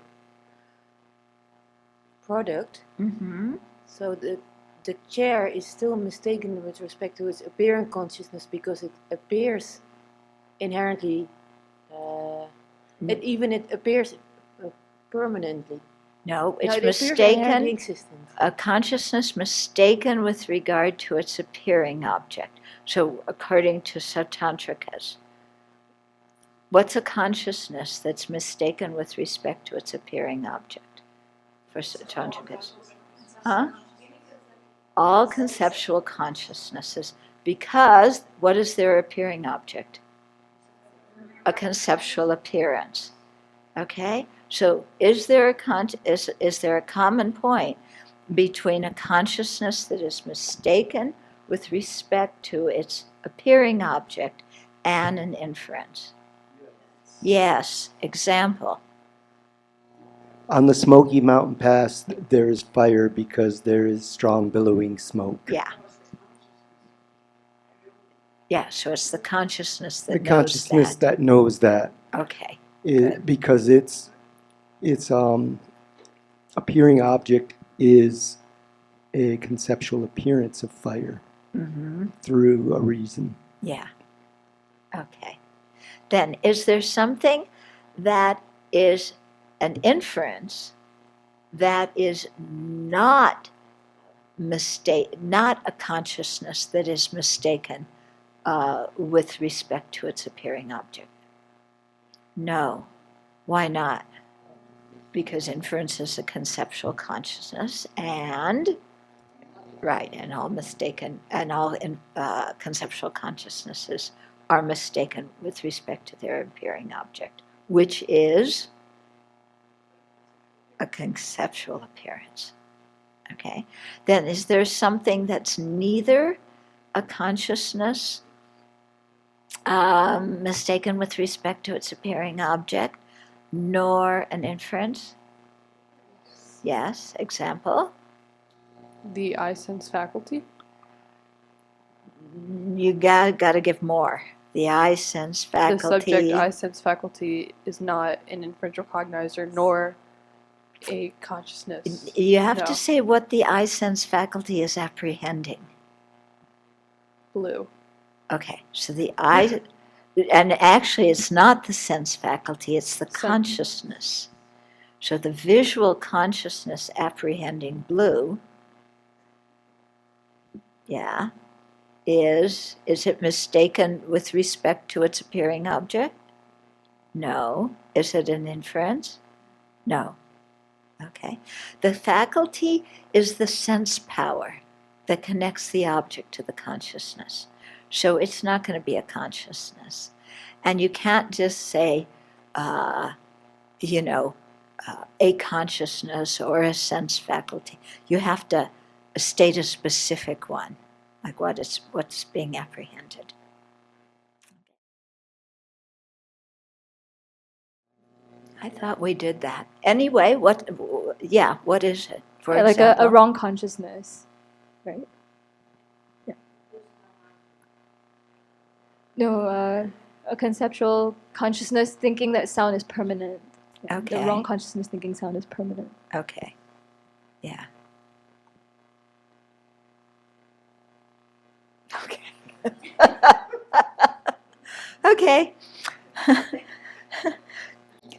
product. Mm-hmm. So the chair is still mistaken with respect to its appearing consciousness because it appears inherently, it appears permanently. No, No, it's it appears inherently mistaken, existent. a consciousness mistaken with regard to its appearing object. So according to Satantrikas, what's a consciousness that's mistaken with respect to its appearing object for Satantrikas? Huh? All conceptual consciousnesses, because what is their appearing object? A conceptual appearance. Okay? So is there a common point between a consciousness that is mistaken with respect to its appearing object and an inference? Yes. Example. On the Smoky Mountain Pass, there is fire because there is strong billowing smoke. Yeah. Yeah, so it's the consciousness that The knows consciousness that. that knows that. Okay. Because its appearing object is a conceptual appearance of fire through a reason. Yeah. Okay. Then is there something that is an inference that is not a consciousness that is mistaken with respect to its appearing object? No. Why not? Because inference is a conceptual consciousness, and all conceptual consciousnesses are mistaken with respect to their appearing object, which is a conceptual appearance. Okay? Then is there something that's neither a consciousness mistaken with respect to its appearing object, nor an inference? Yes. Example? The eye sense faculty? You gotta give more. The eye sense faculty. The subject eye sense faculty is not an inferential cognizer nor a consciousness. You have No. to say what the eye sense faculty is apprehending. Blue. Okay, so the eye, and actually it's not the sense faculty, it's the consciousness. So the visual consciousness apprehending blue, yeah, is it mistaken with respect to its appearing object? No. Is it an inference? No. Okay. The faculty is the sense power that connects the object to the consciousness. So it's not going to be a consciousness. And you can't just say, a consciousness or a sense faculty. You have to state a specific one, like what's being apprehended. I thought we did that. Anyway, what is it? For like example, a wrong consciousness, right? Yeah. No, a conceptual consciousness thinking that sound is permanent. Yeah, Okay. The wrong consciousness thinking sound is permanent. Okay. Yeah. Okay. Okay.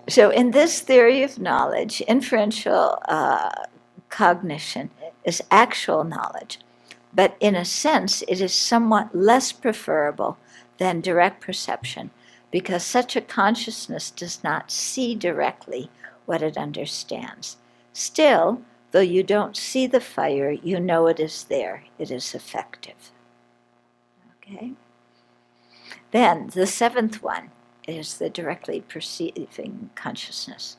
So in this theory of knowledge, inferential cognition is actual knowledge, but in a sense it is somewhat less preferable than direct perception, because such a consciousness does not see directly what it understands. Still, Though you don't see the fire, you know it is there. It is effective. Okay? Then the seventh one is the directly perceiving consciousness.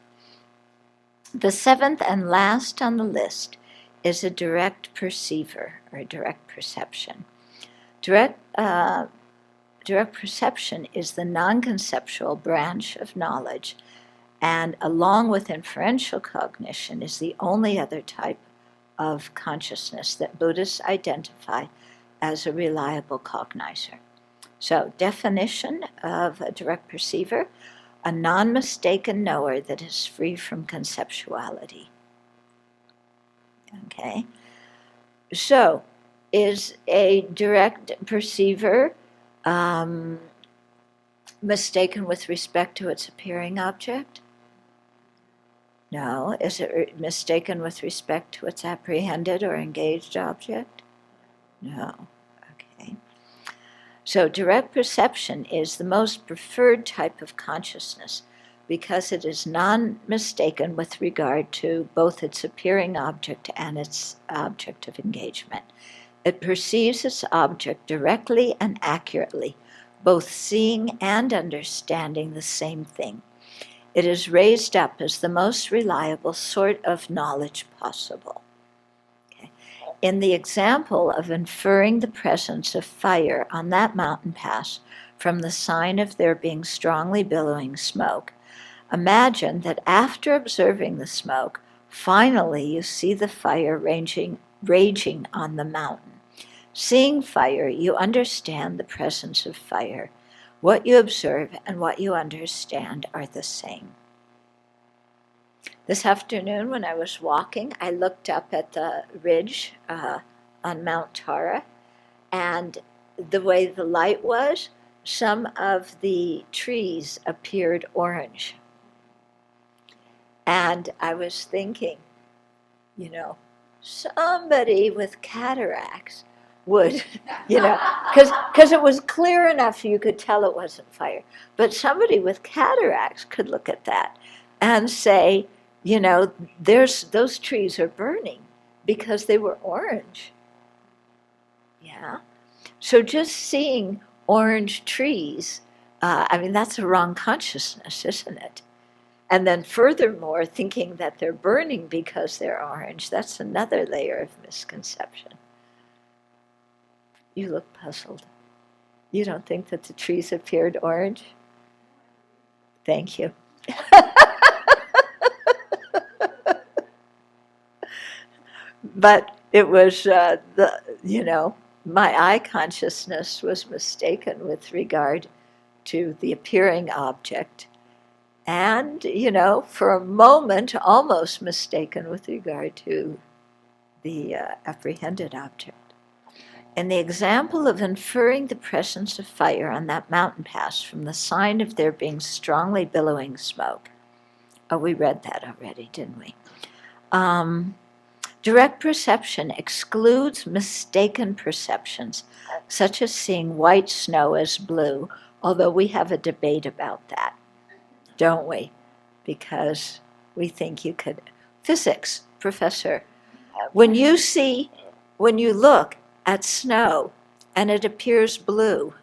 The seventh and last on the list is a direct perceiver, or a direct perception. Direct perception is the non-conceptual branch of knowledge, and along with inferential cognition is the only other type of consciousness that Buddhists identify as a reliable cognizer. So, definition of a direct perceiver: a non-mistaken knower that is free from conceptuality. Okay? So, is a direct perceiver mistaken with respect to its appearing object? No. Is it mistaken with respect to its apprehended or engaged object? No. Okay. So direct perception is the most preferred type of consciousness because it is non-mistaken with regard to both its appearing object and its object of engagement. It perceives its object directly and accurately, both seeing and understanding the same thing. It is raised up as the most reliable sort of knowledge possible. Okay. In the example of inferring the presence of fire on that mountain pass from the sign of there being strongly billowing smoke, imagine that after observing the smoke, finally you see the fire raging on the mountain. Seeing fire, you understand the presence of fire. What you observe and what you understand are the same. This afternoon when I was walking, I looked up at the ridge on Mount Tara, and the way the light was, some of the trees appeared orange. And I was thinking, somebody with cataracts would, because it was clear enough you could tell it wasn't fire. But somebody with cataracts could look at that and say, those trees are burning because they were orange. Yeah. So just seeing orange trees, that's a wrong consciousness, isn't it? And then furthermore, thinking that they're burning because they're orange, that's another layer of misconception. You look puzzled. You don't think that the trees appeared orange? Thank you. But it was, my eye consciousness was mistaken with regard to the appearing object. And, for a moment, almost mistaken with regard to the apprehended object. In the example of inferring the presence of fire on that mountain pass from the sign of there being strongly billowing smoke. Oh, we read that already, didn't we? Direct perception excludes mistaken perceptions, such as seeing white snow as blue, although we have a debate about that, don't we? Because we think you could. Physics professor, when you look at snow and it appears blue,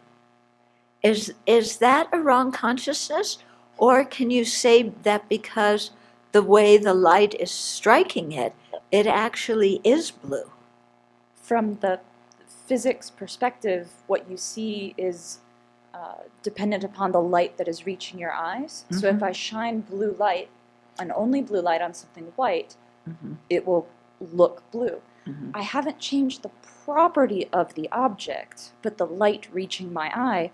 is that a wrong consciousness? Or can you say that because the way the light is striking it, it actually is blue? From the physics perspective, what you see is dependent upon the light that is reaching your eyes. Mm-hmm. So if I shine blue light, and only blue light on something white, mm-hmm. it will look blue. Mm-hmm. I haven't changed the property of the object, but the light reaching my eye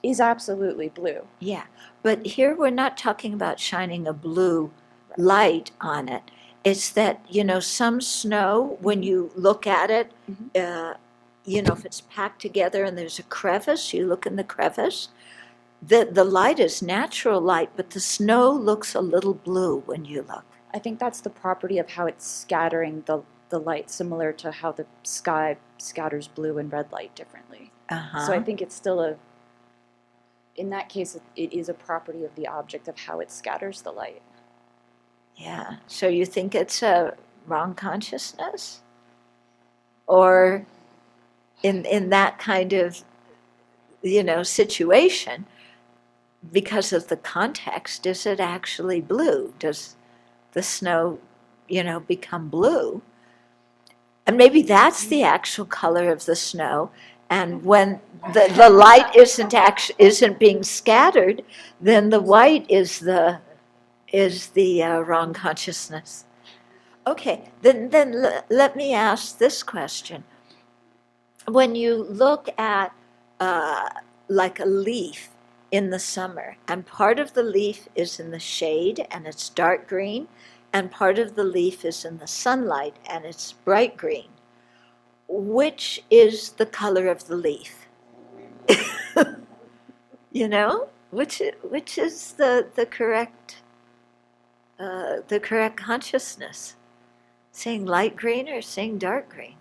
is absolutely blue. Yeah, but here we're not talking about shining a blue light on it. It's that, some snow, when you look at it, mm-hmm. If it's packed together and there's a crevice, you look in the crevice, the light is natural light, but the snow looks a little blue when you look. I think that's the property of how it's scattering the light, similar to how the sky scatters blue and red light differently. Uh-huh. So I think it's still in that case, it is a property of the object of how it scatters the light. Yeah, so you think it's a wrong consciousness? Or in that kind of, situation, because of the context, is it actually blue? Does the snow, become blue? And maybe that's the actual color of the snow. And when the light isn't being scattered, then the white is the wrong consciousness. Okay, then let me ask this question. When you look at like a leaf in the summer, and part of the leaf is in the shade and it's dark green, and part of the leaf is in the sunlight and it's bright green, which is the color of the leaf? Which is the correct consciousness? Saying light green or saying dark green?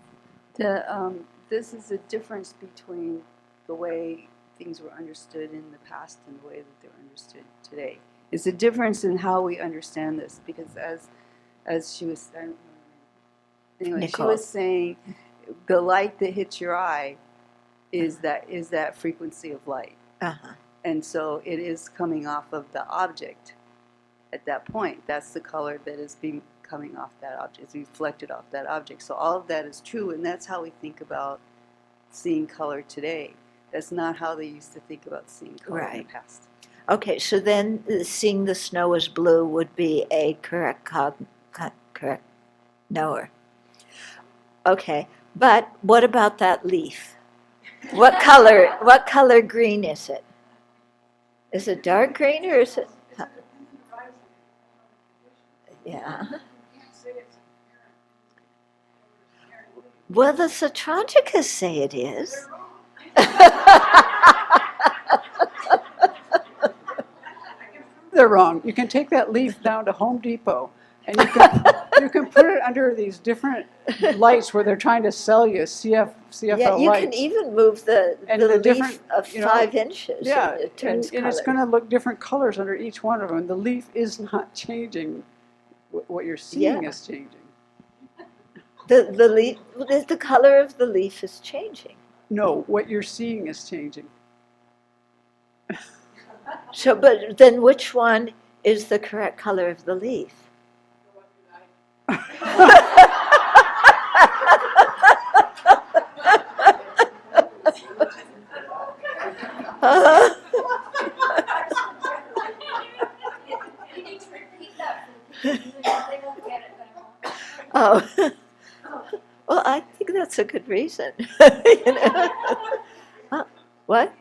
This is a difference between the way things were understood in the past and the way that they're understood today. It's a difference in how we understand this, because as she was she was saying, the light that hits your eye is that frequency of light. Uh-huh. And so it is coming off of the object at that point. That's the color that is being coming off that object. It's reflected off that object. So all of that is true, and that's how we think about seeing color today. That's not how they used to think about seeing color in the past. Okay, so then seeing the snow as blue would be a correct knower. Okay, but what about that leaf? What color green is it? Is it dark green or is it? Yeah. Well, the Sautranticas say it is. They're wrong. You can take that leaf down to Home Depot, and you can put it under these different lights where they're trying to sell you CFL Yeah, you lights. can even move the leaf of 5 inches. Yeah, and it turns and it's going to look different colors under each one of them. The leaf is not changing. What you're seeing is changing. The leaf, the color of the leaf is changing. No, what you're seeing is changing. So, but then which one is the correct color of the leaf? Oh, well, I think that's a good reason. What?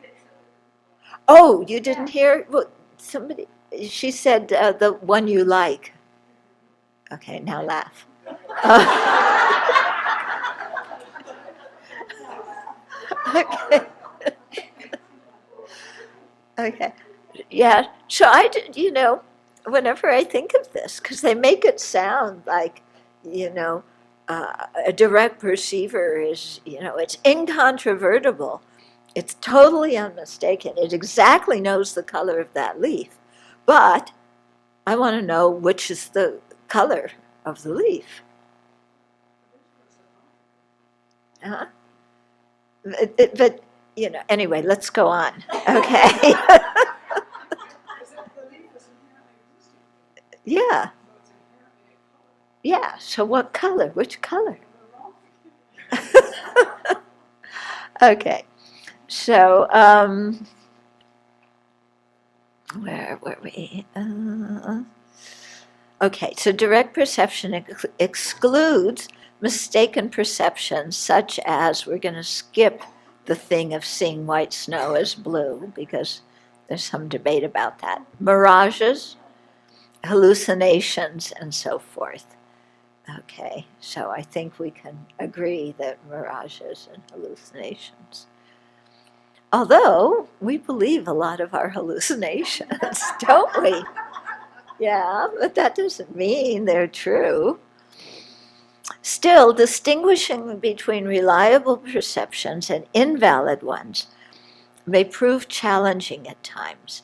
Oh, you didn't hear? Well, somebody, she said the one you like. Okay, now laugh. Okay. Okay. Yeah. So I did, whenever I think of this, because they make it sound like, a direct perceiver is, it's incontrovertible. It's totally unmistaken. It exactly knows the color of that leaf. But I want to know which is the color of the leaf. Uh-huh. But anyway, let's go on. Okay. Yeah. Yeah, so what color? Which color? Okay. So, where were we? Okay, so direct perception excludes mistaken perceptions, such as, we're going to skip the thing of seeing white snow as blue, because there's some debate about that. Mirages, hallucinations, and so forth. Okay, so I think we can agree that mirages and hallucinations. Although we believe a lot of our hallucinations, don't we? Yeah, but that doesn't mean they're true. Still, distinguishing between reliable perceptions and invalid ones may prove challenging at times.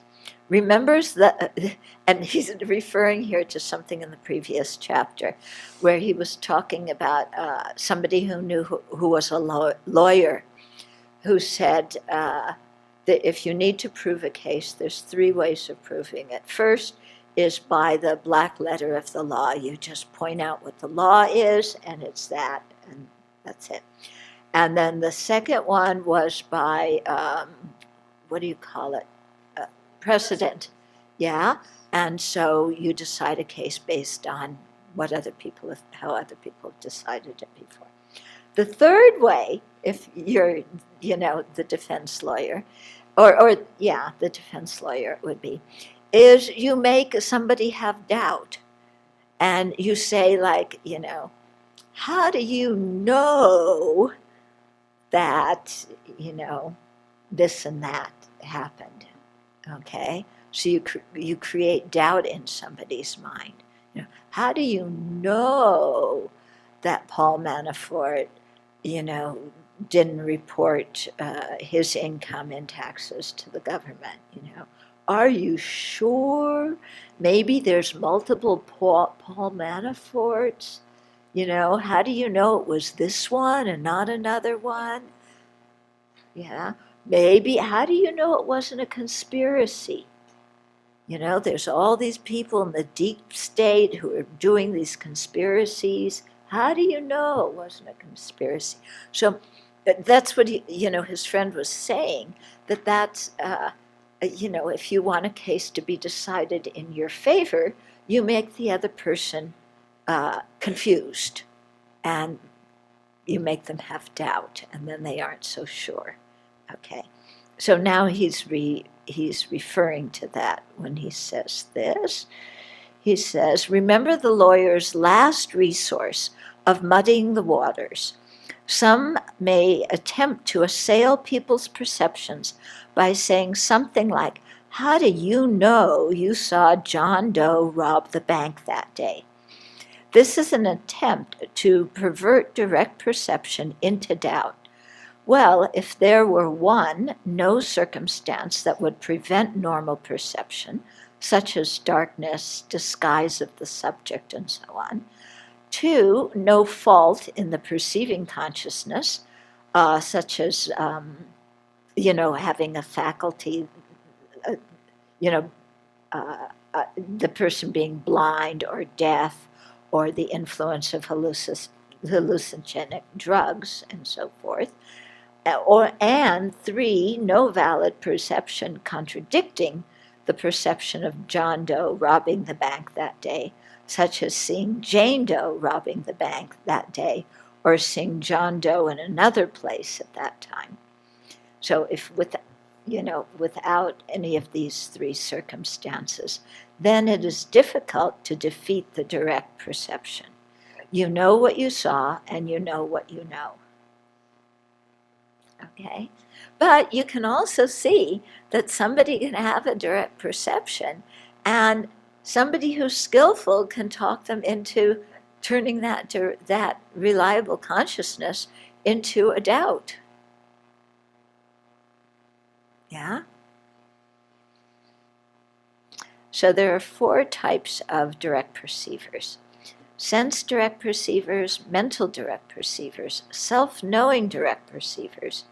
remembers the, and he's referring here to something in the previous chapter where he was talking about somebody who knew who was a lawyer who said that if you need to prove a case, there's 3 ways of proving it. First is by the black letter of the law. You just point out what the law is, and it's that, and that's it. And then the second one was by, what do you call it? Precedent. Yeah. And so you decide a case based on what other people have, how other people have decided it before. The third way, if you're, the defense lawyer, or the defense lawyer would be, is you make somebody have doubt. And you say, like, how do you know that, this and that happened? Okay? So you create doubt in somebody's mind. How do you know that Paul Manafort, didn't report his income and taxes to the government? Are you sure? Maybe there's multiple Paul Manaforts. How do you know it was this one and not another one? Yeah. Maybe, how do you know it wasn't a conspiracy? There's all these people in the deep state who are doing these conspiracies. How do you know it wasn't a conspiracy? So that's what his friend was saying, that's, if you want a case to be decided in your favor, you make the other person confused, and you make them have doubt, and then they aren't so sure. Okay, so now he's referring to that when he says this. He says, remember the lawyer's last resource of muddying the waters. Some may attempt to assail people's perceptions by saying something like, how do you know you saw John Doe rob the bank that day? This is an attempt to pervert direct perception into doubt. Well, if there were 1, no circumstance that would prevent normal perception, such as darkness, disguise of the subject, and so on. 2, no fault in the perceiving consciousness, such as, having a faculty, the person being blind or deaf, or the influence of hallucinogenic drugs, and so forth. And 3, no valid perception contradicting the perception of John Doe robbing the bank that day, such as seeing Jane Doe robbing the bank that day, or seeing John Doe in another place at that time. So if without any of these 3 circumstances, then it is difficult to defeat the direct perception. You know what you saw, and you know what you know. Okay? But you can also see that somebody can have a direct perception, and somebody who's skillful can talk them into turning that reliable consciousness into a doubt. Yeah? So there are 4 types of direct perceivers. Sense direct perceivers, mental direct perceivers, self-knowing direct perceivers,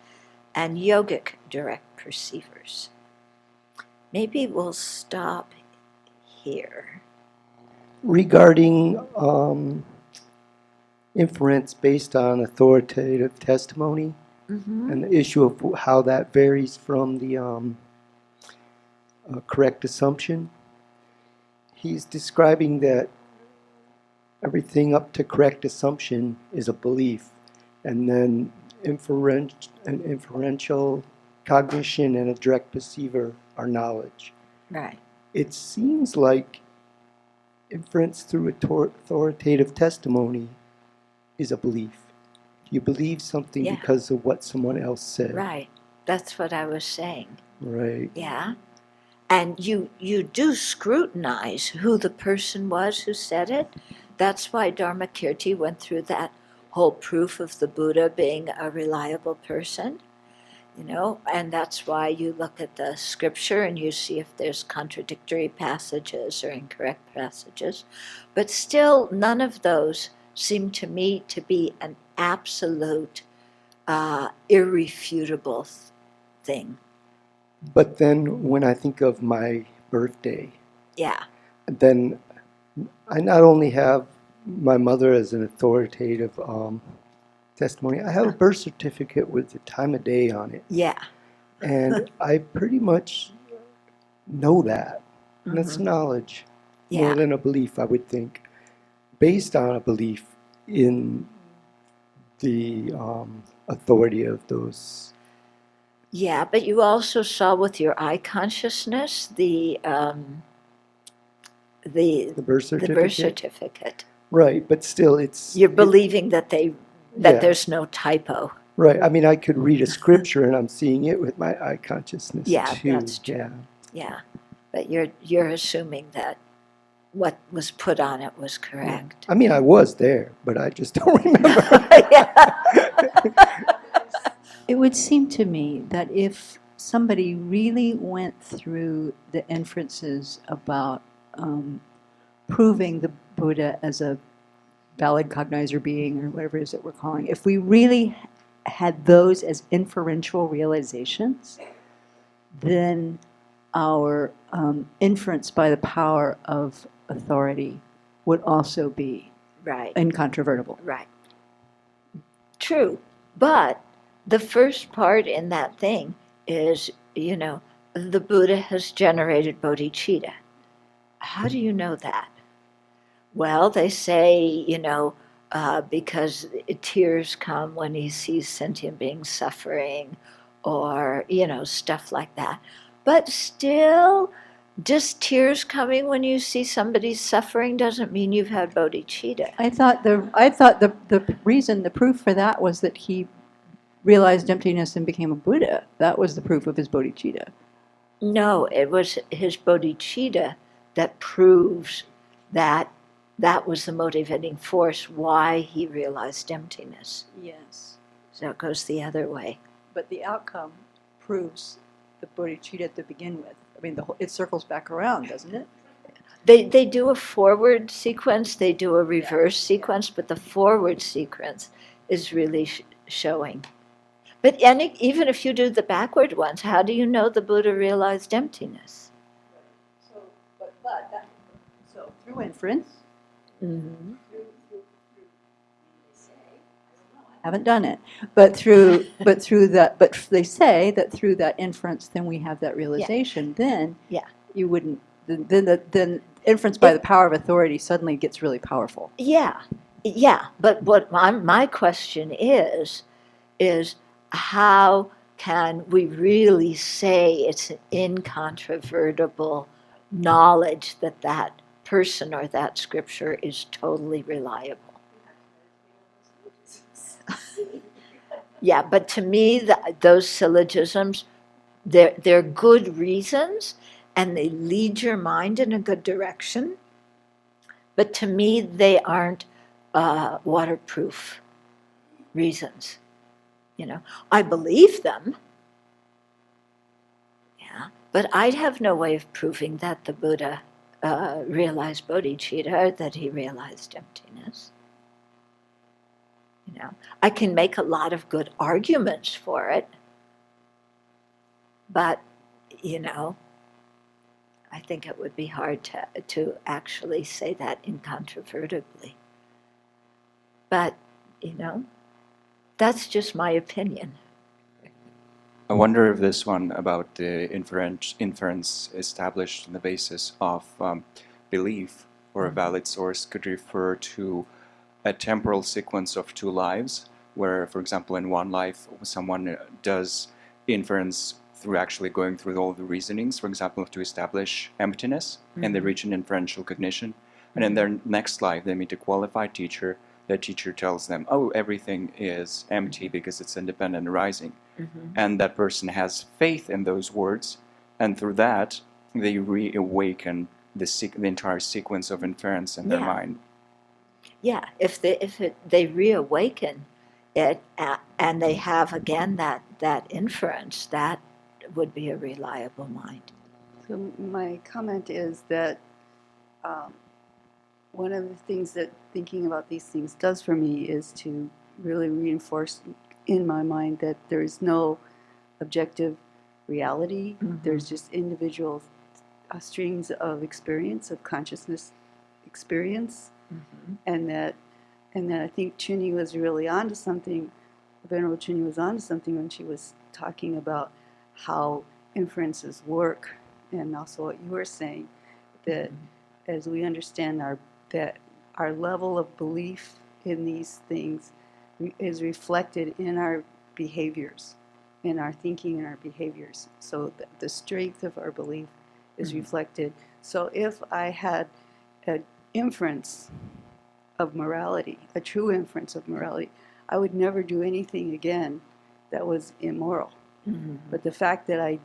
and yogic direct perceivers. Maybe we'll stop here. Regarding inference based on authoritative testimony, and the issue of how that varies from the correct assumption, he's describing that everything up to correct assumption is a belief, and then inferential cognition and a direct perceiver are knowledge. Right. It seems like inference through authoritative testimony is a belief. You believe something because of what someone else said. Right. That's what I was saying. Right. Yeah. And you do scrutinize who the person was who said it. That's why Dharmakirti went through that whole proof of the Buddha being a reliable person. You know, and that's why you look at the scripture and you see if there's contradictory passages or incorrect passages. But still, none of those seem to me to be an absolute, irrefutable thing. But then when I think of my birthday, Yeah, then I not only have my mother as an authoritative testimony, I have a birth certificate with the time of day on it. yeah. And I pretty much know that. And that's knowledge more Yeah. than a belief, I would think, based on a belief in the authority of those. Yeah, but you also saw with your eye consciousness the The birth certificate? birth certificate. Right, but still it's... You're believing that Yeah. there's no typo. Right, I mean, I could read a scripture and I'm seeing it with my eye consciousness Yeah, too. that's true. Yeah. Yeah, but you're assuming that what was put on it was correct. I mean, I was there, but I just don't remember. It would seem to me that if somebody really went through the inferences about proving the Buddha as a valid cognizer being, or whatever it is that we're calling, if we really had those as inferential realizations, then our inference by the power of authority would also be Right, incontrovertible. right. True, but the first part in that thing is, you know, the Buddha has generated bodhicitta. How do you know that? Well, they say, you know, because tears come when he sees sentient beings suffering, or, you know, stuff like that. But still, just tears coming when you see somebody suffering doesn't mean you've had bodhicitta. I thought the reason, the proof for that was that he realized emptiness and became a Buddha. That was the proof of his bodhicitta. No, it was his bodhicitta that proves that that was the motivating force why he realized emptiness. Yes. So it goes the other way. But the outcome proves the bodhicitta to begin with. I mean, it circles back around, doesn't it? They do a forward sequence, they do a reverse sequence, but the forward sequence is really showing. But even if you do the backward ones, how do you know the Buddha realized emptiness? So through inference, Mm-hmm. haven't done it, but they say that through that inference, then we have that realization. Then Yeah. you wouldn't. Then inference by the power of authority suddenly gets really powerful. Yeah, but what my question is how can we really say it's an incontrovertible knowledge that that person or that scripture is totally reliable? Yeah, but to me, those syllogisms, they're good reasons, and they lead your mind in a good direction. But to me, they aren't waterproof reasons. You know, I believe them. Yeah, but I'd have no way of proving that the Buddha realized bodhicitta, or that he realized emptiness. You know, I can make a lot of good arguments for it, but, you know, I think it would be hard to actually say that incontrovertibly. But, you know, that's just my opinion. I wonder if this one about the inference established on the basis of belief or a valid source could refer to a temporal sequence of two lives, where, for example, in one life, someone does inference through actually going through all the reasonings, for example, to establish emptiness, and they reach an inferential cognition. And in their next life, they meet a qualified teacher. That teacher tells them, oh, everything is empty because it's independent arising. And that person has faith in those words, and through that, they reawaken the entire sequence of inference in their mind. Yeah, if they reawaken it and they have again that inference, that would be a reliable mind. So my comment is that one of the things that thinking about these things does for me is to really reinforce in my mind that there is no objective reality. There's just individual streams of experience, of consciousness experience, and that I think Chuni was really onto something. Venerable Chuni was onto something when she was talking about how inferences work, and also what you were saying, that as we understand that our level of belief in these things is reflected in our behaviors, in our thinking and our behaviors. So the strength of our belief is reflected. So if I had an inference of morality, a true inference of morality, I would never do anything again that was immoral. But the fact that I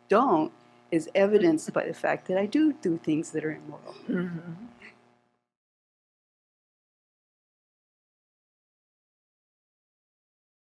don't is evidenced by the fact that I do things that are immoral.